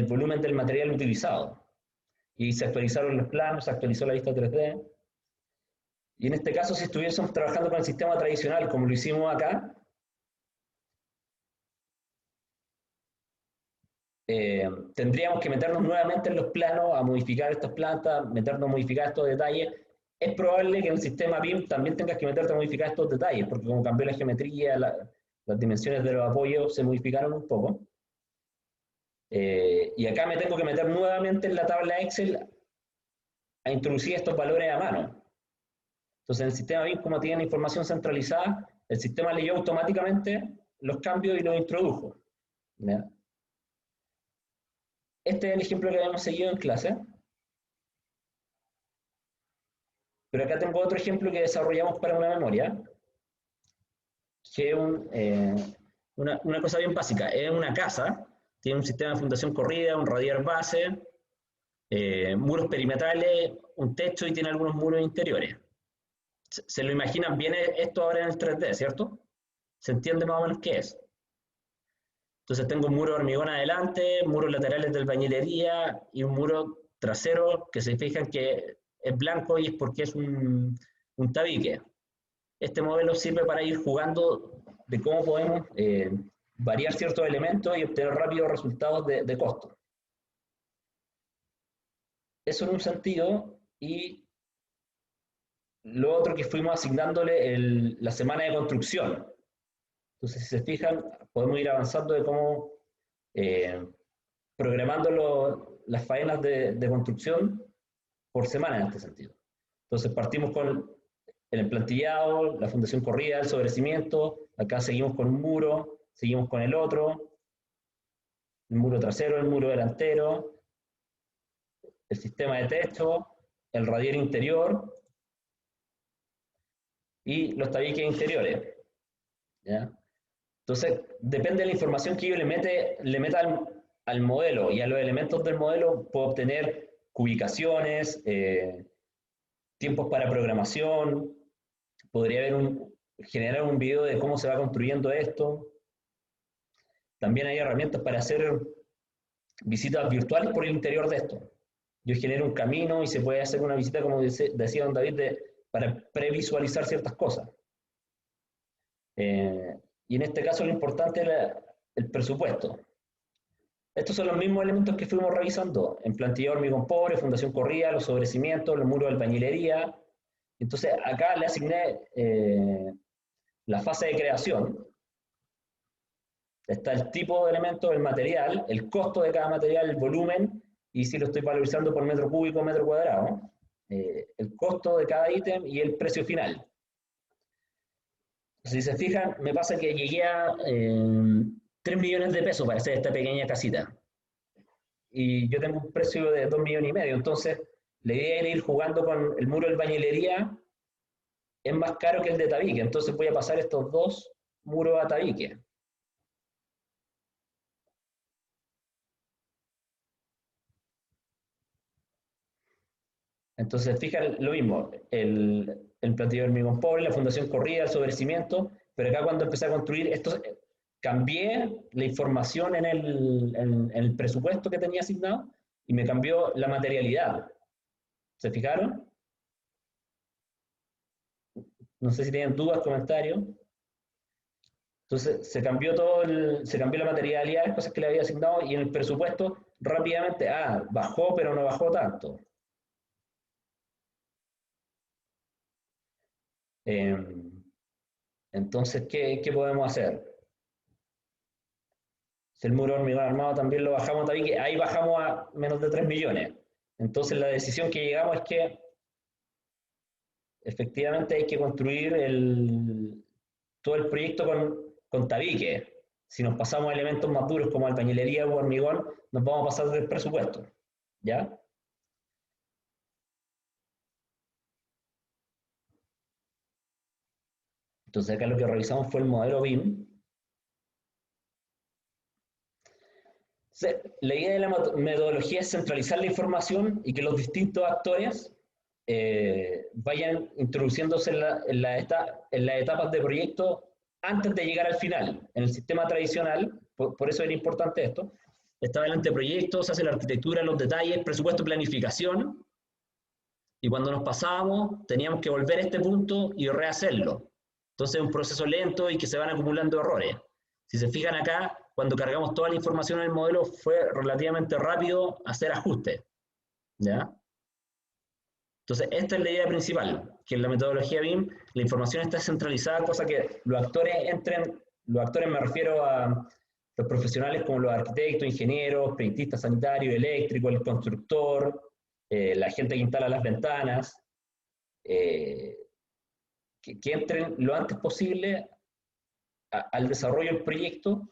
volumen del material utilizado. Y se actualizaron los planos, se actualizó la vista 3D. Y en este caso, si estuviésemos trabajando con el sistema tradicional, como lo hicimos acá, tendríamos que meternos nuevamente en los planos, a modificar estas plantas, meternos a modificar estos detalles. Es probable que en el sistema BIM también tengas que meterte a modificar estos detalles, porque como cambió la geometría, las dimensiones de los apoyos se modificaron un poco. Y acá me tengo que meter nuevamente en la tabla Excel a introducir estos valores a mano. Entonces, en el sistema BIM, como tiene información centralizada, el sistema leyó automáticamente los cambios y los introdujo, ¿ya? Este es el ejemplo que habíamos seguido en clase. Pero acá tengo otro ejemplo que desarrollamos para una memoria, que es una cosa bien básica. Es una casa, tiene un sistema de fundación corrida, un radial base, muros perimetrales, un techo y tiene algunos muros interiores. ¿Se lo imaginan bien esto ahora en el 3D, cierto? ¿Se entiende más o menos qué es? Entonces tengo un muro de hormigón adelante, muros laterales de albañilería y un muro trasero que se fijan que es blanco y es porque es un tabique. Este modelo sirve para ir jugando de cómo podemos variar ciertos elementos y obtener rápidos resultados de costo. Eso en un sentido, y lo otro que fuimos asignándole la semana de construcción. Entonces, si se fijan, podemos ir avanzando de cómo programando las faenas de construcción por semana en este sentido. Entonces, partimos con el emplantillado, la fundación corrida, el sobrecimiento, acá seguimos con un muro, seguimos con el otro, el muro trasero, el muro delantero, el sistema de techo, el radial interior, y los tabiques interiores. ¿Ya? Entonces, depende de la información que yo le meta al modelo y a los elementos del modelo, puedo obtener ubicaciones, tiempos para programación, podría generar un video de cómo se va construyendo esto. También hay herramientas para hacer visitas virtuales por el interior de esto. Yo genero un camino y se puede hacer una visita, como decía don David, para previsualizar ciertas cosas. Y en este caso lo importante es el presupuesto. Estos son los mismos elementos que fuimos revisando en plantilla de hormigón pobre, fundación corrida, los sobrecimientos, los muros de albañilería. Entonces acá le asigné la fase de creación. Está el tipo de elemento, el material, el costo de cada material, el volumen, y si lo estoy valorizando por metro cúbico o metro cuadrado, el costo de cada ítem y el precio final. Si se fijan, me pasa que llegué a 3 millones de pesos para hacer esta pequeña casita. Y yo tengo un precio de 2,5 millones, entonces la idea era ir jugando con el muro de albañilería, es más caro que el de tabique, entonces voy a pasar estos dos muros a tabique. Entonces, fijan lo mismo, el platillo de hormigón pobre, la fundación corrida, el sobrecimiento, pero acá cuando empecé a construir, esto, cambié la información en el presupuesto que tenía asignado y me cambió la materialidad. ¿Se fijaron? No sé si tienen dudas, comentarios. Entonces, se cambió se cambió la materialidad de las cosas que le había asignado y en el presupuesto rápidamente, bajó, pero no bajó tanto. Entonces, ¿qué podemos hacer? Si el muro de hormigón armado también lo bajamos a tabique, ahí bajamos a menos de 3 millones. Entonces, la decisión que llegamos es que efectivamente hay que construir todo el proyecto con tabique. Si nos pasamos a elementos más duros como albañilería o hormigón, nos vamos a pasar del presupuesto. ¿Ya? Entonces acá lo que revisamos fue el modelo BIM. La idea de la metodología es centralizar la información y que los distintos actores vayan introduciéndose en las etapas de proyecto antes de llegar al final. En el sistema tradicional, por eso era importante esto, estaba el anteproyecto, se hace la arquitectura, los detalles, presupuesto, planificación, y cuando nos pasábamos teníamos que volver a este punto y rehacerlo. Entonces es un proceso lento y que se van acumulando errores. Si se fijan acá, cuando cargamos toda la información en el modelo fue relativamente rápido hacer ajustes. ¿Ya? Entonces, esta es la idea principal, que en la metodología BIM la información está centralizada, cosa que los actores me refiero a los profesionales como los arquitectos, ingenieros, proyectistas sanitarios, eléctricos, el constructor, la gente que instala las ventanas, que entren lo antes posible al desarrollo del proyecto,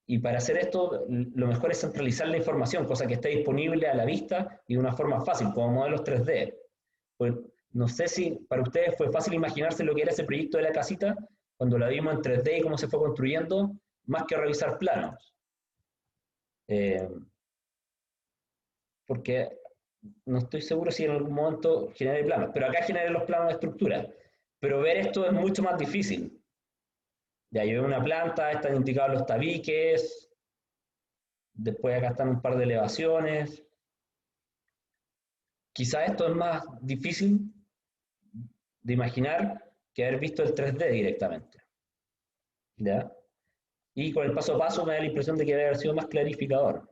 y para hacer esto lo mejor es centralizar la información, cosa que esté disponible a la vista y de una forma fácil, como modelos 3D. Pues, no sé si para ustedes fue fácil imaginarse lo que era ese proyecto de la casita cuando la vimos en 3D y cómo se fue construyendo, más que revisar planos. Porque no estoy seguro si en algún momento generé planos, pero acá generé los planos de estructura. Pero ver esto es mucho más difícil. Ya, yo veo una planta, están indicados los tabiques, después acá están un par de elevaciones. Quizá esto es más difícil de imaginar que haber visto el 3D directamente. ¿Ya? Y con el paso a paso me da la impresión de que debe haber sido más clarificador.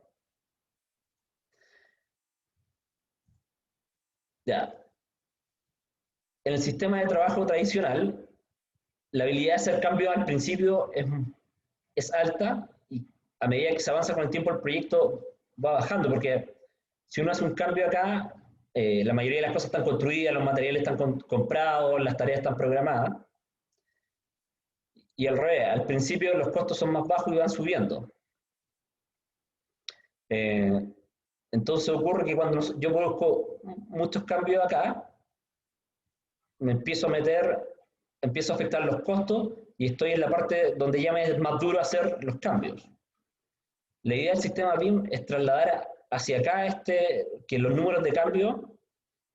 ¿Ya? En el sistema de trabajo tradicional, la habilidad de hacer cambios al principio es alta y a medida que se avanza con el tiempo el proyecto va bajando, porque si uno hace un cambio acá, la mayoría de las cosas están construidas, los materiales están comprados, las tareas están programadas. Y al revés, al principio los costos son más bajos y van subiendo. Entonces ocurre que cuando yo busco muchos cambios acá, me empiezo a meter empiezo a afectar los costos y estoy en la parte donde ya me es más duro hacer los cambios. La idea del sistema BIM es trasladar hacia acá que los números de cambio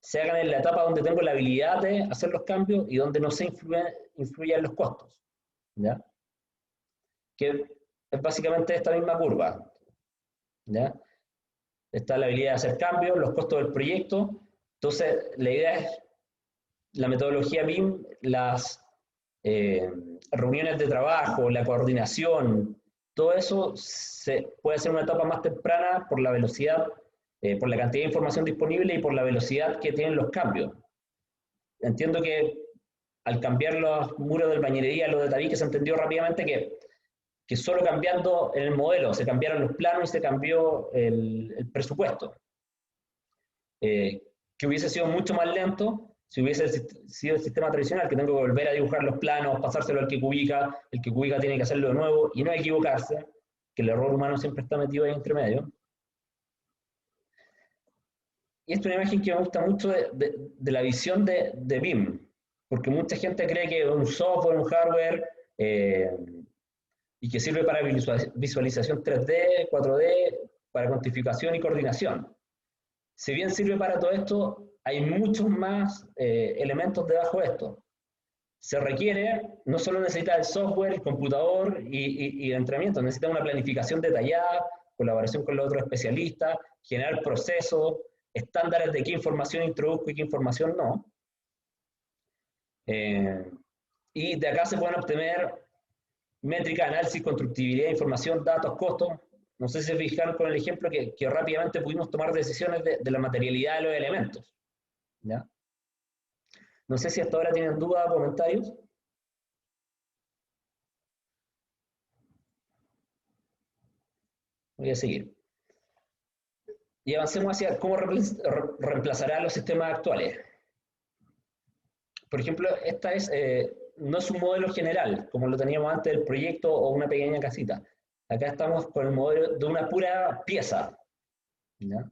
se hagan en la etapa donde tengo la habilidad de hacer los cambios y donde no se influyan los costos, ¿ya? Que es básicamente esta misma curva, ¿ya? Está la habilidad de hacer cambios, los costos del proyecto. Entonces, la idea es la metodología BIM, las reuniones de trabajo, la coordinación, todo eso se puede hacer en una etapa más temprana por la velocidad, por la cantidad de información disponible y por la velocidad que tienen los cambios. Entiendo que al cambiar los muros del Bañería, lo de Taví, que se entendió rápidamente que solo cambiando en el modelo se cambiaron los planos y se cambió el presupuesto. Que hubiese sido mucho más lento si hubiese sido el sistema tradicional, que tengo que volver a dibujar los planos, pasárselo al que cubica, el que cubica tiene que hacerlo de nuevo y no equivocarse, que el error humano siempre está metido ahí entre medio. Y esta es una imagen que me gusta mucho de la visión de BIM, porque mucha gente cree que es un software, un hardware, y que sirve para visualización 3D, 4D, para cuantificación y coordinación. Si bien sirve para todo esto, hay muchos más elementos debajo de esto. Se requiere, no solo necesita el software, el computador y el entrenamiento, necesita una planificación detallada, colaboración con los otros especialistas, generar procesos, estándares de qué información introduzco y qué información no. Y de acá se pueden obtener métrica, análisis, constructibilidad, información, datos, costos. No sé si se fijaron con el ejemplo que rápidamente pudimos tomar decisiones de la materialidad de los elementos, ¿ya? No sé si hasta ahora tienen dudas o comentarios. Voy a seguir. Y avancemos hacia cómo reemplazará los sistemas actuales. Por ejemplo, esta no es un modelo general, como lo teníamos antes del proyecto o una pequeña casita. Acá estamos con el modelo de una pura pieza, ¿ya?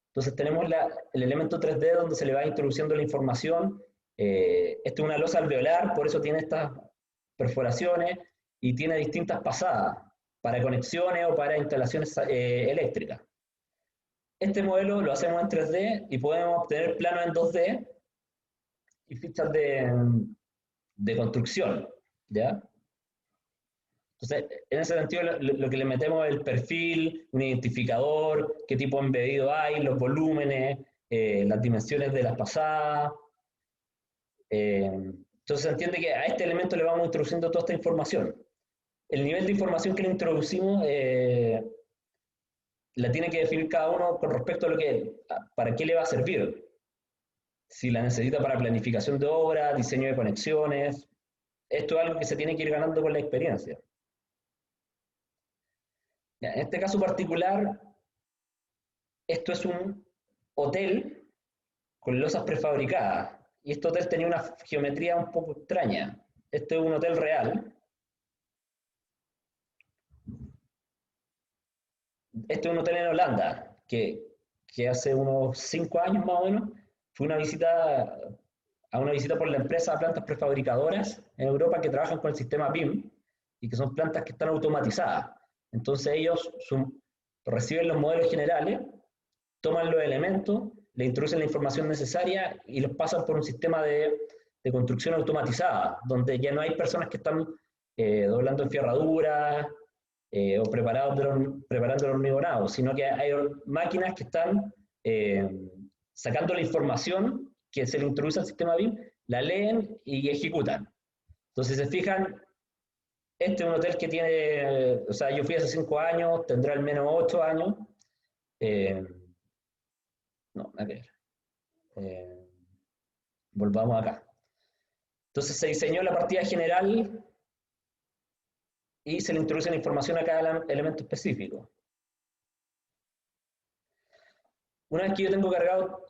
Entonces tenemos el elemento 3D donde se le va introduciendo la información. Esta es una losa alveolar, por eso tiene estas perforaciones y tiene distintas pasadas para conexiones o para instalaciones eléctricas. Este modelo lo hacemos en 3D y podemos obtener planos en 2D y fichas de construcción, ¿ya? Entonces, en ese sentido, lo que le metemos es el perfil, un identificador, qué tipo de embedido hay, los volúmenes, las dimensiones de las pasadas. Entonces, se entiende que a este elemento le vamos introduciendo toda esta información. El nivel de información que le introducimos la tiene que definir cada uno con respecto a para qué le va a servir. Si la necesita para planificación de obra, diseño de conexiones. Esto es algo que se tiene que ir ganando con la experiencia. En este caso particular, esto es un hotel con losas prefabricadas. Y este hotel tenía una geometría un poco extraña. Este es un hotel real. Este es un hotel en Holanda, que hace unos 5 años más o menos, fue una visita por la empresa a plantas prefabricadoras en Europa que trabajan con el sistema BIM y que son plantas que están automatizadas. Entonces ellos reciben los modelos generales, toman los elementos, le introducen la información necesaria y los pasan por un sistema de construcción automatizada, donde ya no hay personas que están doblando enfierraduras o preparando el hormigonado, sino que hay máquinas que están sacando la información que se le introduce al sistema BIM, la leen y ejecutan. Entonces, si se fijan, este es un hotel que tiene, o sea, yo fui hace 5 años, tendrá al menos 8 años. No, a ver. Volvamos acá. Entonces se diseñó la partida general y se le introduce la información a cada elemento específico. Una vez que yo tengo cargado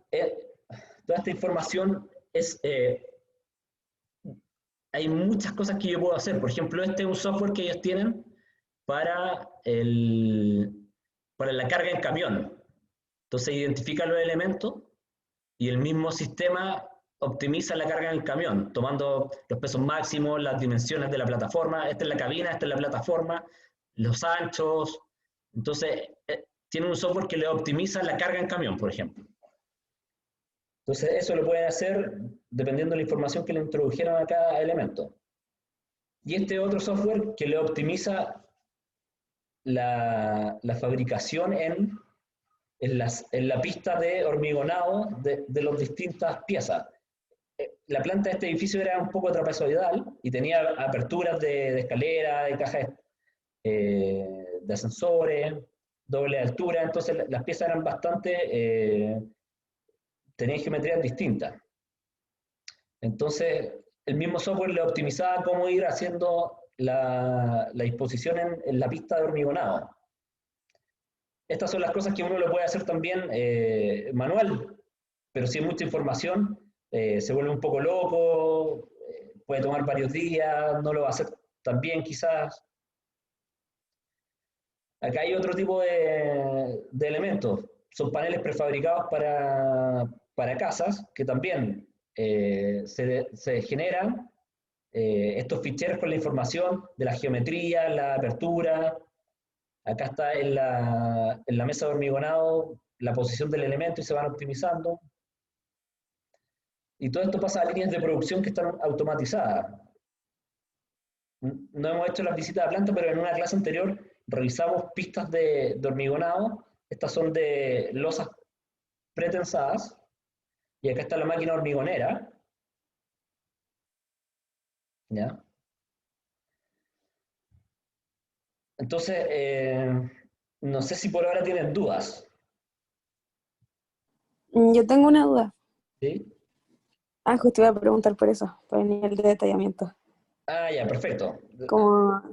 toda esta información, hay muchas cosas que yo puedo hacer. Por ejemplo, este es un software que ellos tienen para la carga en camión. Entonces identifica los elementos y el mismo sistema optimiza la carga en el camión, tomando los pesos máximos, las dimensiones de la plataforma. Esta es la cabina, esta es la plataforma, los anchos. Entonces, tiene un software que le optimiza la carga en camión, por ejemplo. Entonces, eso lo pueden hacer dependiendo de la información que le introdujeron a cada elemento. Y este otro software que le optimiza la fabricación en la pista de hormigonado de las distintas piezas. La planta de este edificio era un poco trapezoidal y tenía aperturas de escalera, de cajas de ascensores, doble altura, entonces las piezas eran bastante, tenían geometrías distintas. Entonces, el mismo software le optimizaba cómo ir haciendo la disposición en la pista de hormigonado. Estas son las cosas que uno lo puede hacer también manual, pero si hay mucha información, se vuelve un poco loco, puede tomar varios días, no lo va a hacer tan bien quizás. Acá hay otro tipo de elementos, son paneles prefabricados para casas que también se generan estos ficheros con la información de la geometría, la apertura. Acá está en la mesa de hormigonado la posición del elemento y se van optimizando. Y todo esto pasa a líneas de producción que están automatizadas. No hemos hecho las visitas a planta, pero en una clase anterior revisamos pistas de hormigonado. Estas son de losas pretensadas. Y acá está la máquina hormigonera. ¿Ya? Entonces, no sé si por ahora tienen dudas. Yo tengo una duda. ¿Sí? Ah, justo iba a preguntar por eso, por el nivel de detallamiento. Ah, ya, perfecto. Como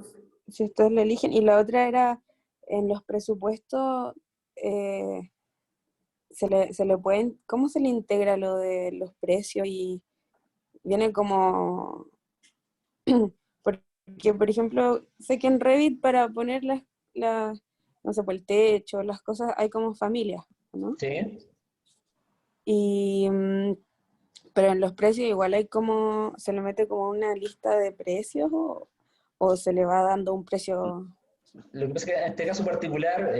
si ustedes lo eligen. Y la otra era, en los presupuestos, se le pueden, ¿cómo se le integra lo de los precios? Y viene como, porque por ejemplo, sé que en Revit para poner no sé, por el techo, las cosas, hay como familias, ¿no? Sí. Y, pero en los precios igual hay como, se le mete como una lista de precios o se le va dando un precio. Lo que pasa es que en este caso particular,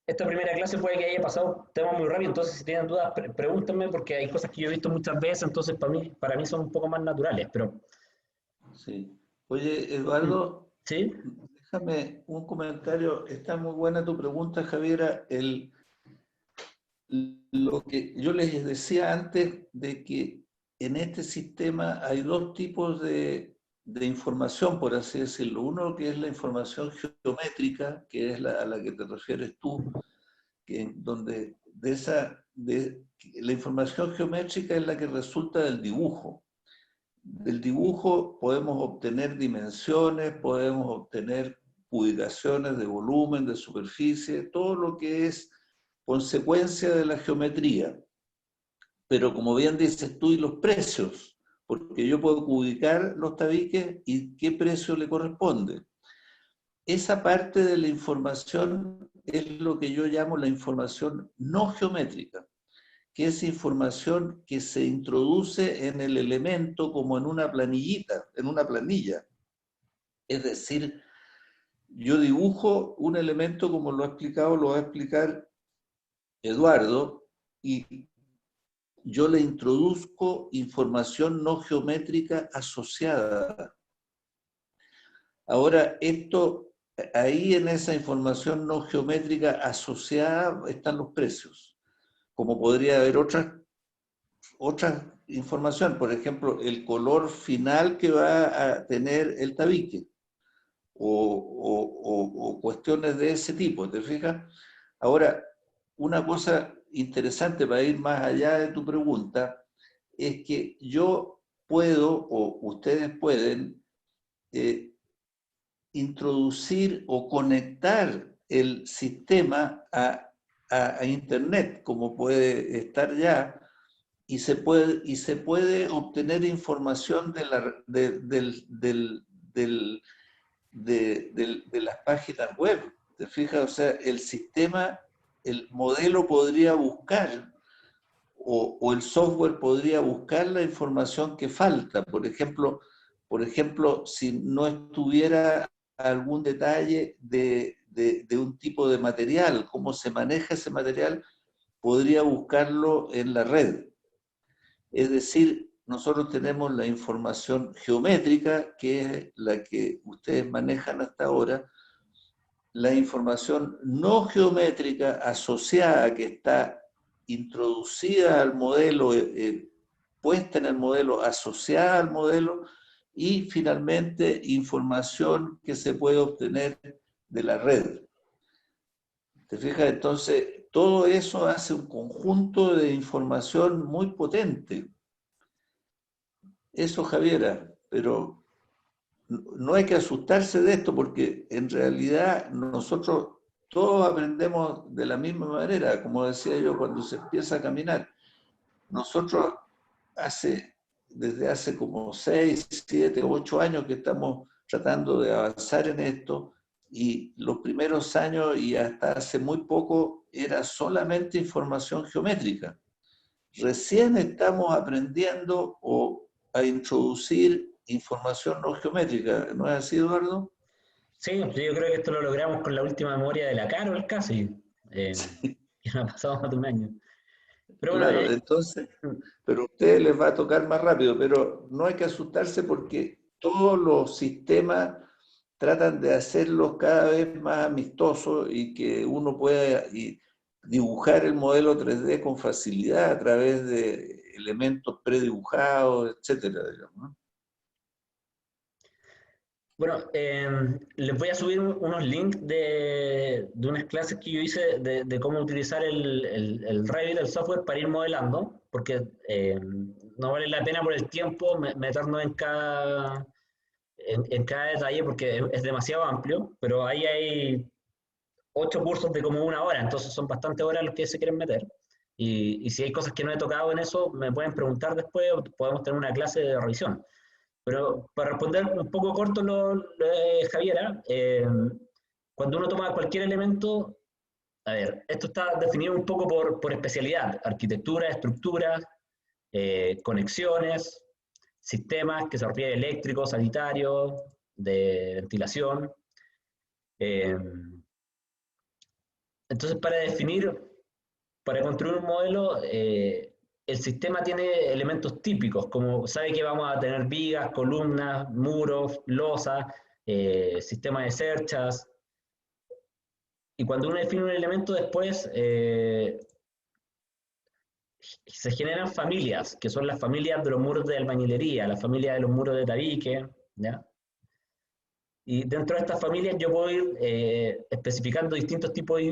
esta primera clase puede que haya pasado temas muy rápido, entonces si tienen dudas, pregúntenme, porque hay cosas que yo he visto muchas veces, entonces para mí son un poco más naturales, pero... Sí. Oye, Eduardo, ¿Sí? déjame un comentario. Está muy buena tu pregunta, Javiera. Lo que yo les decía antes de que en este sistema hay dos tipos de información, por así decirlo. Uno que es la información geométrica, que es a la que te refieres tú, donde la información geométrica es la que resulta del dibujo. Del dibujo podemos obtener dimensiones, podemos obtener ubicaciones de volumen, de superficie, todo lo que es consecuencia de la geometría. Pero como bien dices tú, y los precios, porque yo puedo ubicar los tabiques y qué precio le corresponde. Esa parte de la información es lo que yo llamo la información no geométrica, que es información que se introduce en el elemento como en una planillita, en una planilla. Es decir, yo dibujo un elemento como lo ha explicado, lo va a explicar Eduardo, y yo le introduzco información no geométrica asociada. Ahora, ahí en esa información no geométrica asociada están los precios, como podría haber otras información, por ejemplo, el color final que va a tener el tabique, o cuestiones de ese tipo, ¿te fijas? Ahora, una cosa interesante para ir más allá de tu pregunta es que yo puedo, o ustedes pueden, introducir o conectar el sistema a Internet, como puede estar ya, y se puede obtener información de las páginas web. ¿Te fijas? O sea, el sistema, el modelo podría buscar o el software podría buscar la información que falta. Por ejemplo, si no estuviera algún detalle de un tipo de material, cómo se maneja ese material, podría buscarlo en la red. Es decir, nosotros tenemos la información geométrica, que es la que ustedes manejan hasta ahora, la información no geométrica asociada, que está introducida al modelo, puesta en el modelo, asociada al modelo, y finalmente información que se puede obtener de la red. ¿Te fijas? Entonces, todo eso hace un conjunto de información muy potente. Eso, Javiera, pero no hay que asustarse de esto porque en realidad nosotros todos aprendemos de la misma manera, como decía yo, cuando se empieza a caminar. Nosotros desde hace como 6, 7, 8 años que estamos tratando de avanzar en esto, y los primeros años y hasta hace muy poco era solamente información geométrica. Recién estamos aprendiendo a introducir información no geométrica, ¿no es así, Eduardo? Sí, yo creo que esto lo logramos con la última memoria de la Carol casi, que no ha pasado más de un año. Pero bueno, Claro, entonces, pero a ustedes les va a tocar más rápido, pero no hay que asustarse porque todos los sistemas tratan de hacerlos cada vez más amistosos y que uno pueda dibujar el modelo 3D con facilidad a través de elementos predibujados, etcétera, digamos, ¿no? bueno, les voy a subir unos links de unas clases que yo hice de cómo utilizar el Revit, el software, para ir modelando, porque no vale la pena por el tiempo meternos en cada detalle, porque es demasiado amplio, pero ahí hay 8 cursos de como 1 hora, entonces son bastantes horas los que se quieren meter. Y si hay cosas que no he tocado en eso, me pueden preguntar después, o podemos tener una clase de revisión. Pero para responder un poco corto lo de Javiera, cuando uno toma cualquier elemento, a ver, esto está definido un poco por especialidad: arquitectura, estructuras, conexiones, sistemas que se refiere eléctrico, sanitario, de ventilación. Eh, entonces, para construir un modelo, el sistema tiene elementos típicos, como sabe que vamos a tener vigas, columnas, muros, losas, sistema de cerchas. Y cuando uno define un elemento, después se generan familias, que son las familias de los muros de albañilería, la familia de los muros de tabique, ¿ya? Y dentro de estas familias yo puedo ir especificando distintos tipos de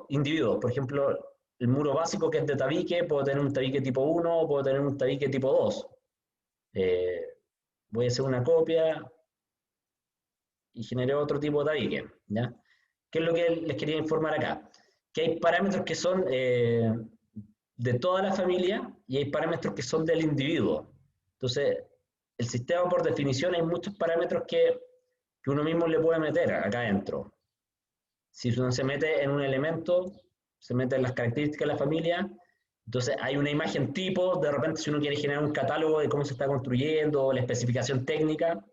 individuos. Por ejemplo, el muro básico, que es de tabique, puedo tener un tabique tipo 1 o puedo tener un tabique tipo 2. Voy a hacer una copia y generé otro tipo de tabique, ¿ya? ¿Qué es lo que les quería informar acá? Que hay parámetros que son de toda la familia y hay parámetros que son del individuo. Entonces, el sistema, por definición, hay muchos parámetros que uno mismo le puede meter acá adentro. Si uno se mete en un elemento, se mete en las características de la familia, entonces hay una imagen tipo, de repente si uno quiere generar un catálogo de cómo se está construyendo, la especificación técnica,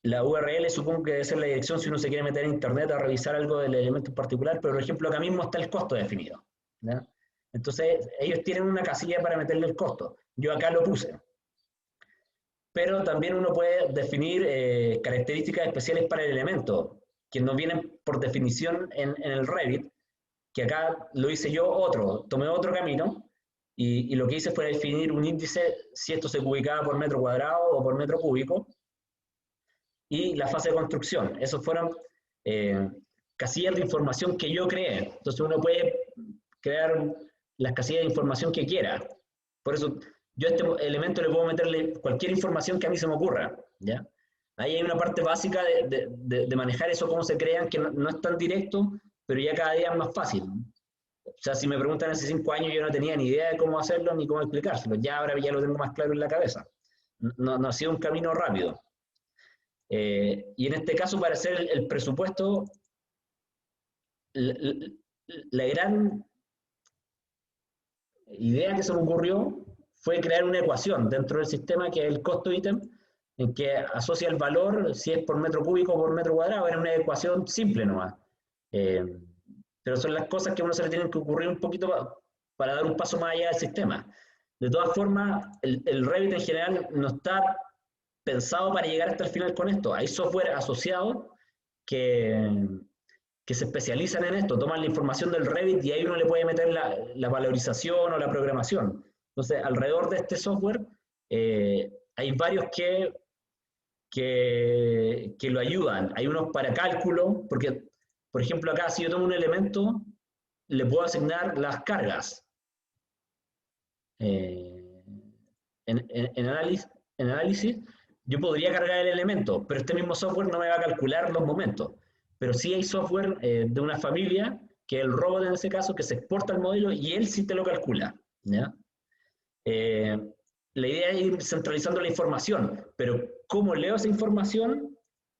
la URL supongo que debe ser la dirección si uno se quiere meter en internet a revisar algo del elemento en particular, pero por ejemplo acá mismo está el costo definido, ¿ya? Entonces ellos tienen una casilla para meterle el costo, yo acá lo puse. Pero también uno puede definir características especiales para el elemento, que no vienen por definición en el Revit, que acá lo hice yo tomé otro camino, y lo que hice fue definir un índice, si esto se ubicaba por metro cuadrado o por metro cúbico, y la fase de construcción. Esos fueron casillas de información que yo creé. Entonces uno puede crear las casillas de información que quiera. Por eso yo a este elemento le puedo meterle cualquier información que a mí se me ocurra, ¿ya? Ahí hay una parte básica de manejar eso, cómo se crean, que no es tan directo, pero ya cada día es más fácil. O sea, si me preguntan hace 5 años, yo no tenía ni idea de cómo hacerlo ni cómo explicárselo. Ya ahora ya lo tengo más claro en la cabeza. No ha sido un camino rápido. Y en este caso, para hacer el presupuesto, la gran idea que se me ocurrió fue crear una ecuación dentro del sistema que es el costo ítem, en que asocia el valor, si es por metro cúbico o por metro cuadrado. Era una ecuación simple nomás. Pero son las cosas que a uno se le tienen que ocurrir un poquito para dar un paso más allá del sistema. De todas formas, el Revit en general no está pensado para llegar hasta el final con esto. Hay software asociado que se especializan en esto, toman la información del Revit y ahí uno le puede meter la valorización o la programación. Entonces, alrededor de este software hay varios que lo ayudan. Hay unos para cálculo, porque, por ejemplo, acá si yo tomo un elemento, le puedo asignar las cargas. En análisis, yo podría cargar el elemento, pero este mismo software no me va a calcular los momentos. Pero sí hay software de una familia, que es el robot en ese caso, que se exporta el modelo y él sí te lo calcula, ¿ya? La idea es ir centralizando la información, pero ¿cómo leo esa información?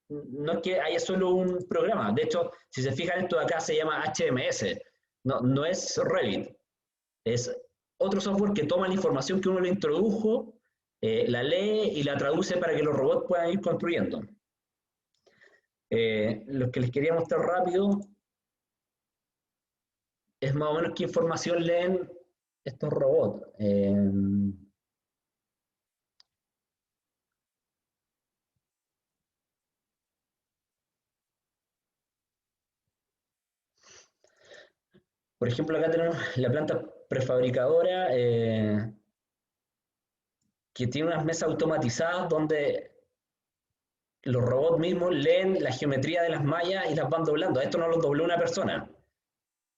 No es que haya solo un programa. De hecho, si se fijan, esto de acá se llama HMS. No es Revit. Es otro software que toma la información que uno le introdujo, la lee y la traduce para que los robots puedan ir construyendo. Lo que les quería mostrar rápido es más o menos qué información leen estos robots. Por ejemplo, acá tenemos la planta prefabricadora que tiene unas mesas automatizadas donde los robots mismos leen la geometría de las mallas y las van doblando. Esto no lo dobló una persona,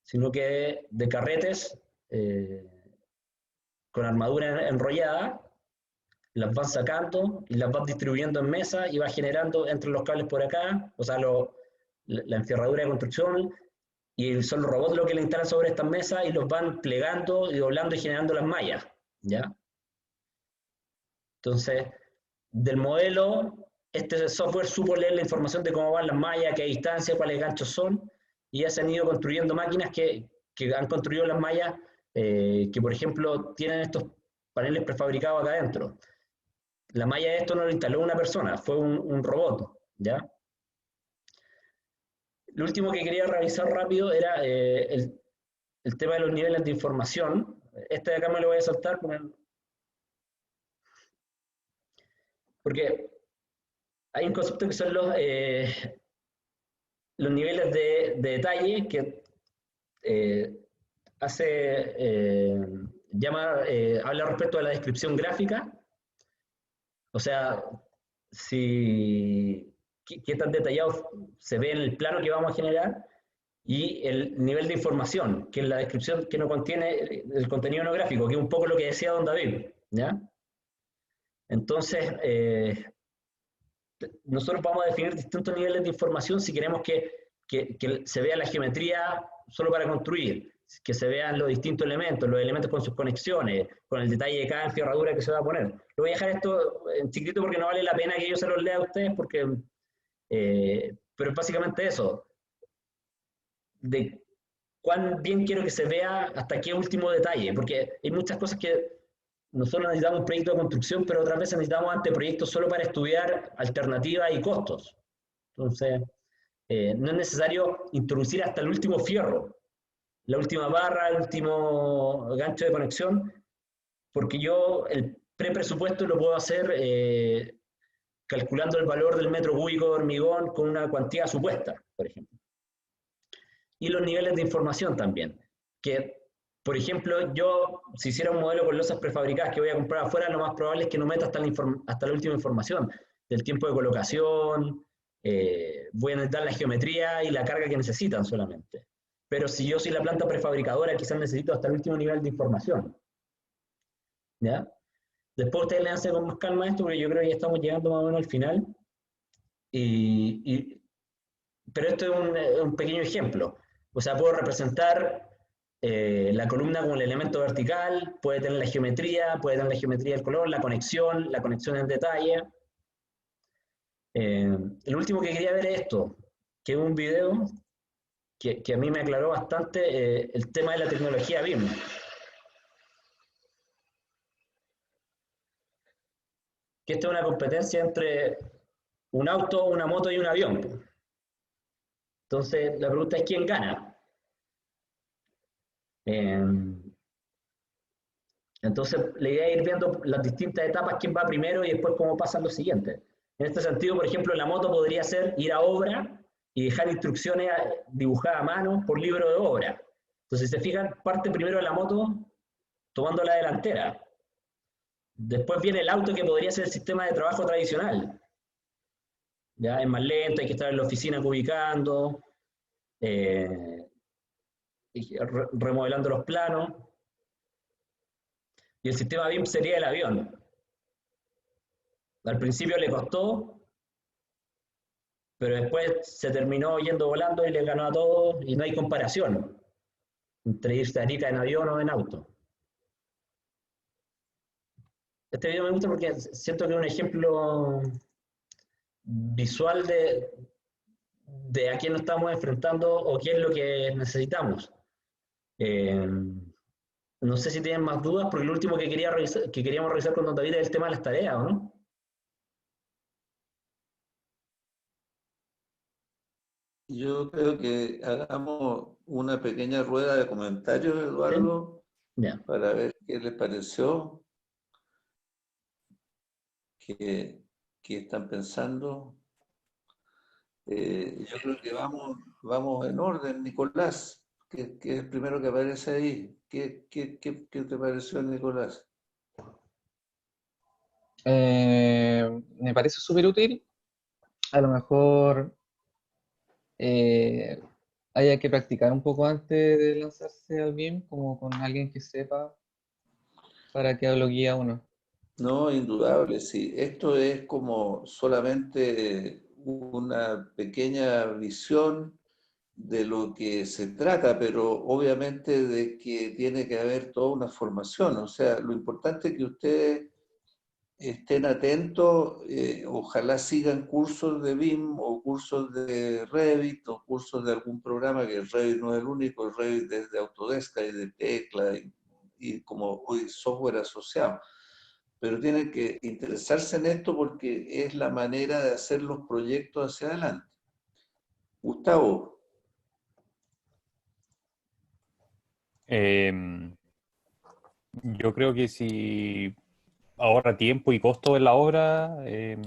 sino que de carretes con armadura enrollada, las van sacando y las van distribuyendo en mesa y va generando entre los cables por acá, o sea, la encerradura de construcción, y son los robots los que le instalan sobre estas mesas y los van plegando y doblando y generando las mallas, ¿ya? Entonces, del modelo, este software supo leer la información de cómo van las mallas, qué distancia, cuáles ganchos son, y ya se han ido construyendo máquinas que han construido las mallas, que por ejemplo tienen estos paneles prefabricados acá adentro. La malla de esto no lo instaló una persona, fue un robot, ¿ya? Lo último que quería revisar rápido era el tema de los niveles de información. Este de acá me lo voy a saltar porque hay un concepto que son los niveles de detalle que habla respecto a la descripción gráfica. O sea, qué tan detallado se ve en el plano que vamos a generar, y el nivel de información, que es la descripción que no contiene el contenido no gráfico, que es un poco lo que decía don David, ¿ya? Entonces, nosotros vamos a definir distintos niveles de información si queremos que se vea la geometría solo para construir, que se vean los distintos elementos, los elementos con sus conexiones, con el detalle de cada encerradura que se va a poner. Lo voy a dejar esto en chiquito porque no vale la pena que yo se los lea a ustedes, pero es básicamente eso, de cuán bien quiero que se vea hasta qué último detalle, porque hay muchas cosas que nosotros necesitamos un proyecto de construcción, pero otras veces necesitamos anteproyectos solo para estudiar alternativas y costos. Entonces, no es necesario introducir hasta el último fierro, la última barra, el último gancho de conexión, porque yo el presupuesto lo puedo hacer calculando el valor del metro cúbico de hormigón con una cuantía supuesta, por ejemplo. Y los niveles de información también, que, por ejemplo, yo, si hiciera un modelo con losas prefabricadas que voy a comprar afuera, lo más probable es que no meta hasta la última información del tiempo de colocación, voy a necesitar la geometría y la carga que necesitan solamente. Pero si yo soy la planta prefabricadora, quizás necesito hasta el último nivel de información, ¿ya? Después ustedes leanse con más calma esto, porque yo creo que ya estamos llegando más o menos al final. Pero esto es un pequeño ejemplo. O sea, puedo representar la columna como el elemento vertical, puede tener la geometría del color, la conexión en detalle. El último que quería ver es esto, que es un video que a mí me aclaró bastante el tema de la tecnología BIM. que esta es una competencia entre un auto, una moto y un avión. Entonces, la pregunta es quién gana. Entonces, la idea es ir viendo las distintas etapas, quién va primero y después cómo pasan los siguientes. En este sentido, por ejemplo, la moto podría ser ir a obra y dejar instrucciones dibujadas a mano por libro de obra. Entonces, si se fijan, parte primero de la moto tomando la delantera. Después viene el auto, que podría ser el sistema de trabajo tradicional. Ya es más lento, hay que estar en la oficina ubicando, remodelando los planos. Y el sistema BIM sería el avión. Al principio le costó, pero después se terminó yendo volando y le ganó a todos y no hay comparación entre irse a Arica en avión o en auto. Este video me gusta porque siento que es un ejemplo visual de a quién nos estamos enfrentando o qué es lo que necesitamos. No sé si tienen más dudas, porque lo último que queríamos revisar con don David es el tema de las tareas, ¿o no? Yo creo que hagamos una pequeña rueda de comentarios, ¿Sí? Eduardo, Ya. para ver qué les pareció, qué están pensando. Yo creo que vamos en orden. Nicolás, que es el primero que aparece ahí. ¿Qué te pareció, Nicolás? Me parece súper útil. A lo mejor eh, haya que practicar un poco antes de lanzarse al BIM, como con alguien que sepa para que lo guíe a uno. No, indudable, sí. Esto es como solamente una pequeña visión de lo que se trata, pero obviamente de que tiene que haber toda una formación. O sea, lo importante es que ustedes estén atentos, ojalá sigan cursos de BIM o cursos de Revit o cursos de algún programa, que el Revit no es el único, el Revit es de Autodesk y de Tecla y como hoy software asociado. Pero tienen que interesarse en esto porque es la manera de hacer los proyectos hacia adelante. Gustavo. Yo creo que si ahorra tiempo y costo en la obra, es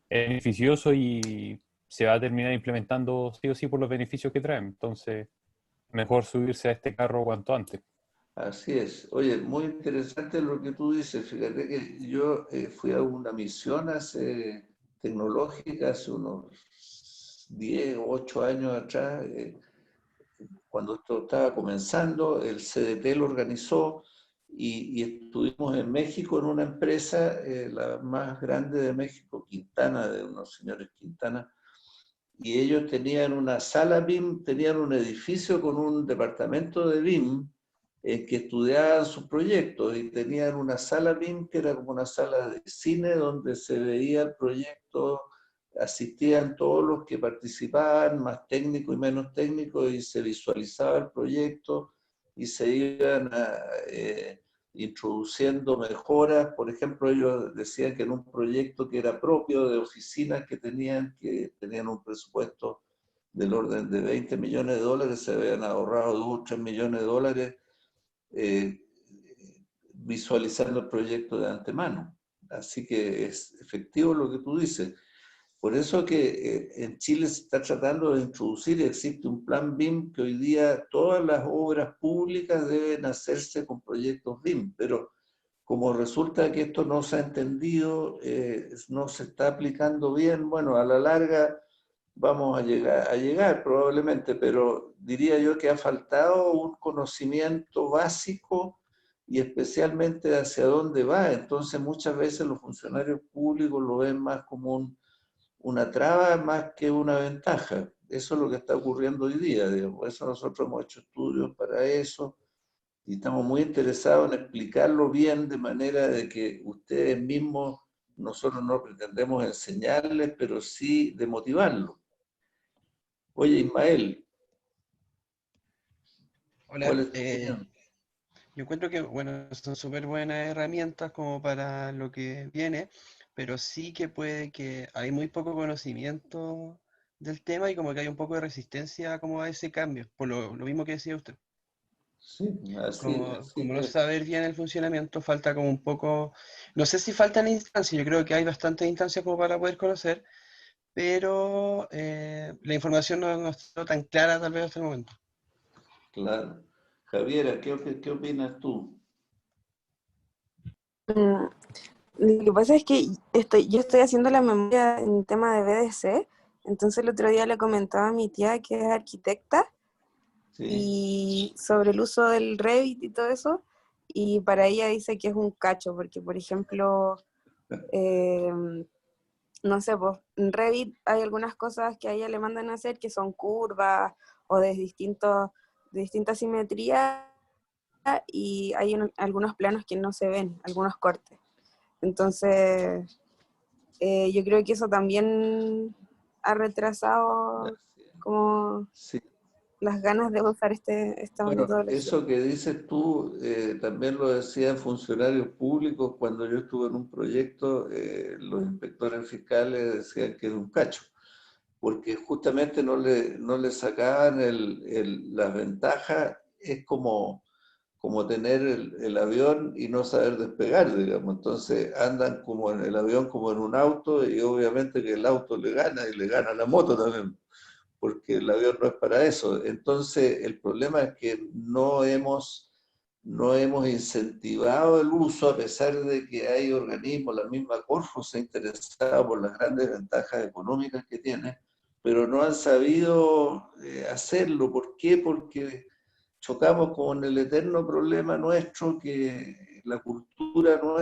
beneficioso y se va a terminar implementando sí o sí por los beneficios que traen. Entonces, mejor subirse a este carro cuanto antes. Así es. Oye, muy interesante lo que tú dices. Fíjate que yo fui a una misión tecnológica hace unos 10, 8 años atrás, cuando esto estaba comenzando, el CDT lo organizó y estuvimos en México en una empresa, la más grande de México, Quintana, de unos señores Quintana, y ellos tenían una sala BIM, tenían un edificio con un departamento de BIM en que estudiaban sus proyectos y tenían una sala BIM que era como una sala de cine donde se veía el proyecto, asistían todos los que participaban, más técnicos y menos técnicos, y se visualizaba el proyecto y se iban introduciendo mejoras. Por ejemplo, ellos decían que en un proyecto que era propio de oficinas que tenían un presupuesto del orden de 20 millones de dólares, se habían ahorrado 2 o 3 millones de dólares eh, visualizando el proyecto de antemano. Así que es efectivo lo que tú dices. Por eso que en Chile se está tratando de introducir, existe un plan BIM que hoy día todas las obras públicas deben hacerse con proyectos BIM, pero como resulta que esto no se ha entendido, no se está aplicando bien, bueno, a la larga vamos a llegar probablemente, pero diría yo que ha faltado un conocimiento básico y especialmente hacia dónde va. Entonces muchas veces los funcionarios públicos lo ven más como una traba más que una ventaja. Eso es lo que está ocurriendo hoy día. Digamos. Por eso nosotros hemos hecho estudios para eso y estamos muy interesados en explicarlo bien de manera de que ustedes mismos, nosotros no pretendemos enseñarles, pero sí de motivarlos. Oye, Ismael, Hola, ¿cuál es tu opinión? Yo encuentro que, bueno, son súper buenas herramientas como para lo que viene, pero sí que puede que hay muy poco conocimiento del tema y como que hay un poco de resistencia como a ese cambio, por lo mismo que decía usted. Sí, así, así Como no es. saber bien el funcionamiento, falta como un poco, no sé si faltan instancias, yo creo que hay bastantes instancias como para poder conocer, pero la información no está tan clara tal vez hasta el momento. Claro. Javiera, ¿qué opinas tú? Mm, Lo que pasa es que yo estoy haciendo la memoria en tema de BDC, entonces el otro día le comentaba a mi tía que es arquitecta Sí, y sobre el uso del Revit y todo eso, y para ella dice que es un cacho, porque por ejemplo, eh, no sé, pues en Revit hay algunas cosas que a ella le mandan a hacer que son curvas o de distinta simetría y hay algunos planos que no se ven, algunos cortes. Entonces, yo creo que eso también ha retrasado así es. como Sí. las ganas de usar esta Bueno, metodología. eso que dices tú también lo decían funcionarios públicos cuando yo estuve en un proyecto, los Mm. inspectores fiscales decían que era un cacho, porque justamente no le sacaban las ventajas, es como tener el avión y no saber despegar, digamos. Entonces andan como en el avión, como en un auto, y obviamente que el auto le gana y le gana a la moto también, porque el avión no es para eso. Entonces el problema es que no hemos incentivado el uso, a pesar de que hay organismos, la misma Corfo se ha interesado por las grandes ventajas económicas que tiene, pero no han sabido hacerlo. ¿Por qué? Porque chocamos con el eterno problema nuestro que la cultura no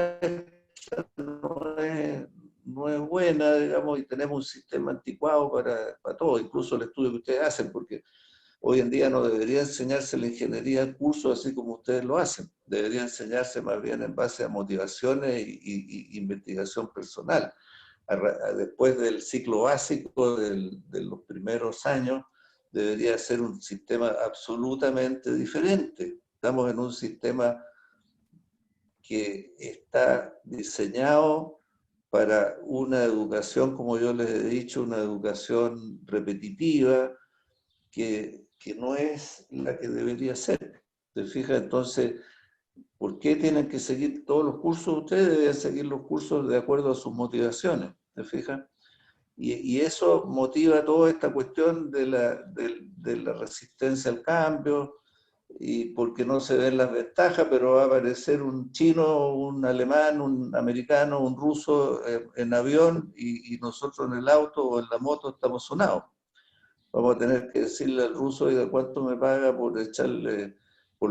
es buena, digamos, y tenemos un sistema anticuado para todo, incluso el estudio que ustedes hacen, porque hoy en día no debería enseñarse la ingeniería en cursos así como ustedes lo hacen, debería enseñarse más bien en base a motivaciones y investigación personal. Después del ciclo básico de los primeros años, debería ser un sistema absolutamente diferente. Estamos en un sistema que está diseñado para una educación, como yo les he dicho, una educación repetitiva, que no es la que debería ser. ¿Te fijas? Entonces, ¿por qué tienen que seguir todos los cursos? Ustedes deben seguir los cursos de acuerdo a sus motivaciones. ¿Te fijas? Y eso motiva toda esta cuestión de la resistencia al cambio, y porque no se ven las ventajas, pero va a aparecer un chino, un alemán, un americano, un ruso en avión, y nosotros en el auto o en la moto estamos sonados. Vamos a tener que decirle al ruso: oiga, ¿cuánto me paga por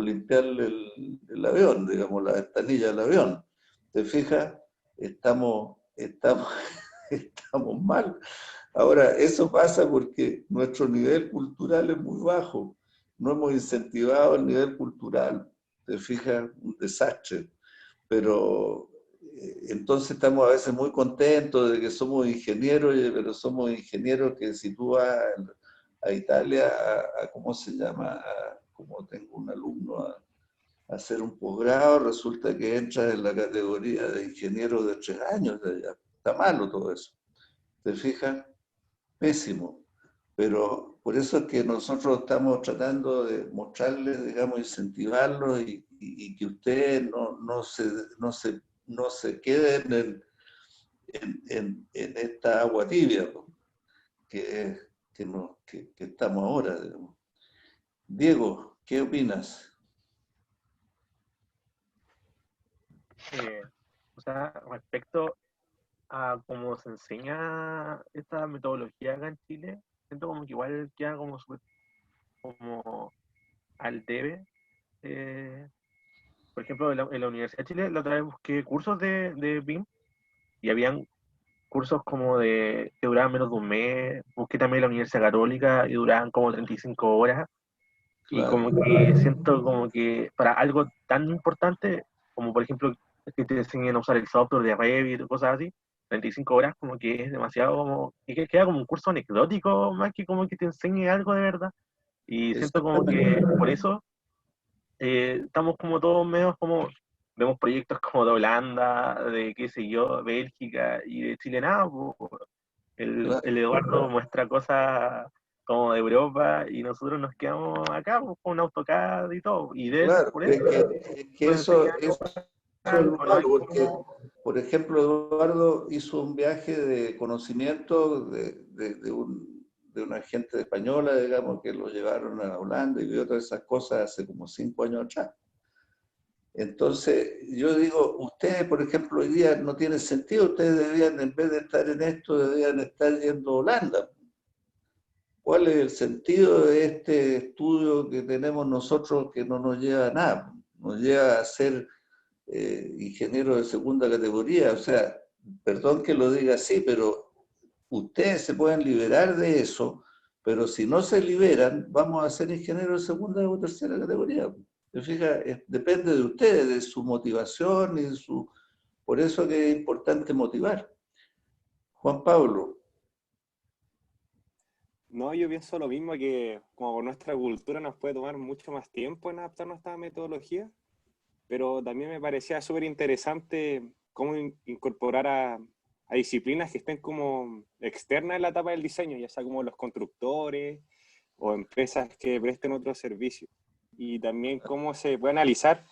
limpiarle el avión, digamos, la ventanilla del avión? ¿Te fijas? Estamos estamos mal. Ahora, eso pasa porque nuestro nivel cultural es muy bajo. No hemos incentivado el nivel cultural. ¿Te fijas? Un desastre. Pero entonces estamos a veces muy contentos de que somos ingenieros, pero somos ingenieros que si tú vas a Italia, ¿cómo se llama? Como tengo un alumno, a hacer un posgrado, resulta que entras en la categoría de ingeniero de 3 años de allá. Está malo todo eso. ¿Te fijas? Pésimo. Pero por eso es que nosotros estamos tratando de mostrarles, digamos, incentivarlos, y que ustedes no se queden en esta agua tibia, ¿no? que estamos ahora, digamos. Diego, ¿qué opinas? Eh, o sea, respecto a cómo se enseña esta metodología acá en Chile, siento como que igual queda como, como al debe. eh, por ejemplo, en la Universidad de Chile, la otra vez busqué cursos de BIM y habían cursos como que duraban menos de un mes. Busqué también la Universidad Católica y duraban como 35 horas. Y como Claro. que siento como que para algo tan importante, como por ejemplo que te enseñen a usar el software de Revit o cosas así, 35 horas como que es demasiado, como, y que queda como un curso anecdótico más que como que te enseñe algo de verdad. Y siento como que por Exactamente. eso estamos como todos medio como, vemos proyectos como de Holanda, de qué sé yo, Bélgica y de Chile nada, po. El Eduardo muestra cosas como de Europa y nosotros nos quedamos acá pues, con AutoCAD y todo. Y debe ser Claro, por es eso. que Nos eso enseñan es algo, lo no es malo, porque, como- por ejemplo, Eduardo hizo un viaje de conocimiento de una gente española, digamos, que lo llevaron a Holanda y vio todas esas cosas hace como 5 años atrás. Entonces, yo digo, ustedes, por ejemplo, hoy día no tiene sentido, ustedes debían, en vez de estar en esto, debían estar yendo a Holanda. ¿Cuál es el sentido de este estudio que tenemos nosotros que no nos lleva a nada? Nos lleva a ser ingenieros de segunda categoría. O sea, perdón que lo diga así, pero ustedes se pueden liberar de eso, pero si no se liberan, vamos a ser ingenieros de segunda o tercera categoría. ¿Te fijas? Depende de ustedes, de su motivación y de su... Por eso que es importante motivar. Juan Pablo. No, yo pienso lo mismo que como por nuestra cultura nos puede tomar mucho más tiempo en adaptarnos a esta metodología, pero también me parecía súper interesante cómo incorporar a disciplinas que estén como externas en la etapa del diseño, ya sea como los constructores o empresas que presten otros servicios. Y también cómo se puede analizar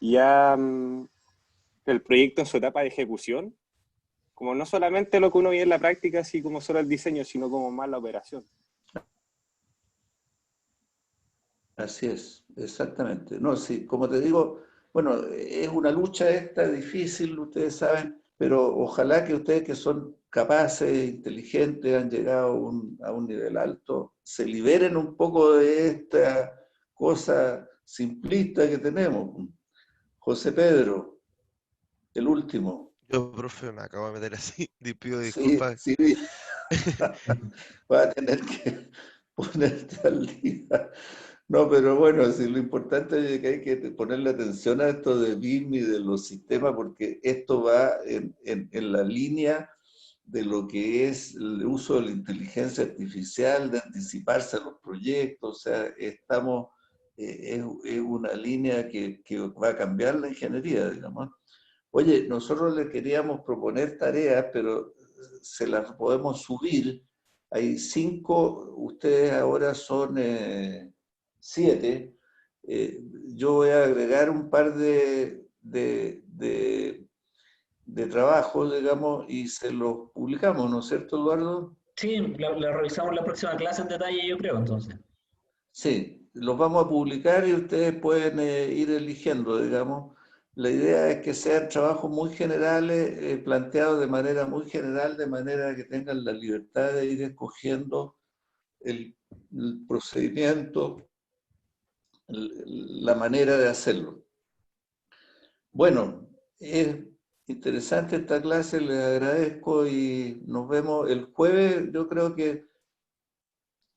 ya el proyecto en su etapa de ejecución, como no solamente lo que uno ve en la práctica, así como solo el diseño, sino como más la operación. Así es, exactamente. No, sí, como te digo, bueno, es una lucha esta difícil, ustedes saben, pero ojalá que ustedes que son capaces, inteligentes, han llegado a un nivel alto, se liberen un poco de esta cosa simplista que tenemos. José Pedro, el último. Yo, profe, me acabo de meter así, y pido Sí, disculpas. sí, va a tener que ponerte al día. No, pero bueno, sí, lo importante es que hay que ponerle atención a esto de BIM y de los sistemas, porque esto va en la línea de lo que es el uso de la inteligencia artificial, de anticiparse a los proyectos, o sea, estamos, es una línea que va a cambiar la ingeniería, digamos. Oye, nosotros le queríamos proponer tareas, pero se las podemos subir. Hay 5, ustedes ahora son 7. Yo voy a agregar un par de trabajos, digamos, y se los publicamos, ¿no es cierto, Eduardo? Sí, la revisamos la próxima clase en detalle, yo creo, entonces. Sí, los vamos a publicar y ustedes pueden ir eligiendo, digamos. La idea es que sean trabajos muy generales, planteados de manera muy general, de manera que tengan la libertad de ir escogiendo el procedimiento, la manera de hacerlo. Bueno, es interesante esta clase, les agradezco y nos vemos el jueves. Yo creo que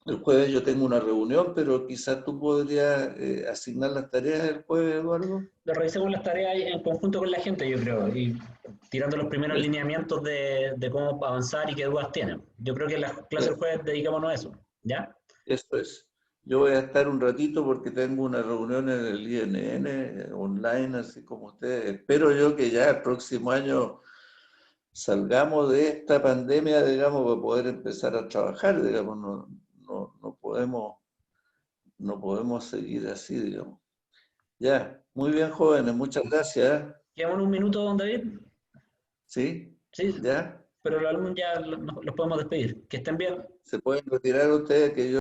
el jueves yo tengo una reunión, pero quizás tú podrías asignar las tareas el jueves, Eduardo. Revisemos las tareas en conjunto con la gente, yo creo, y tirando los primeros Es- lineamientos de cómo avanzar y qué dudas tienen. Yo creo que en la clase del jueves dedicémonos a eso, ¿ya? Esto es. Yo voy a estar un ratito porque tengo una reunión en el INN online, así como ustedes. Espero yo que ya el próximo año salgamos de esta pandemia, digamos, para poder empezar a trabajar, digamos. No podemos seguir así, digamos. Ya, muy bien, jóvenes, muchas gracias. Quedamos un minuto, don David. ¿Sí? Sí, ¿Ya? pero los alumnos ya los podemos despedir. Que estén bien. Se pueden retirar ustedes que yo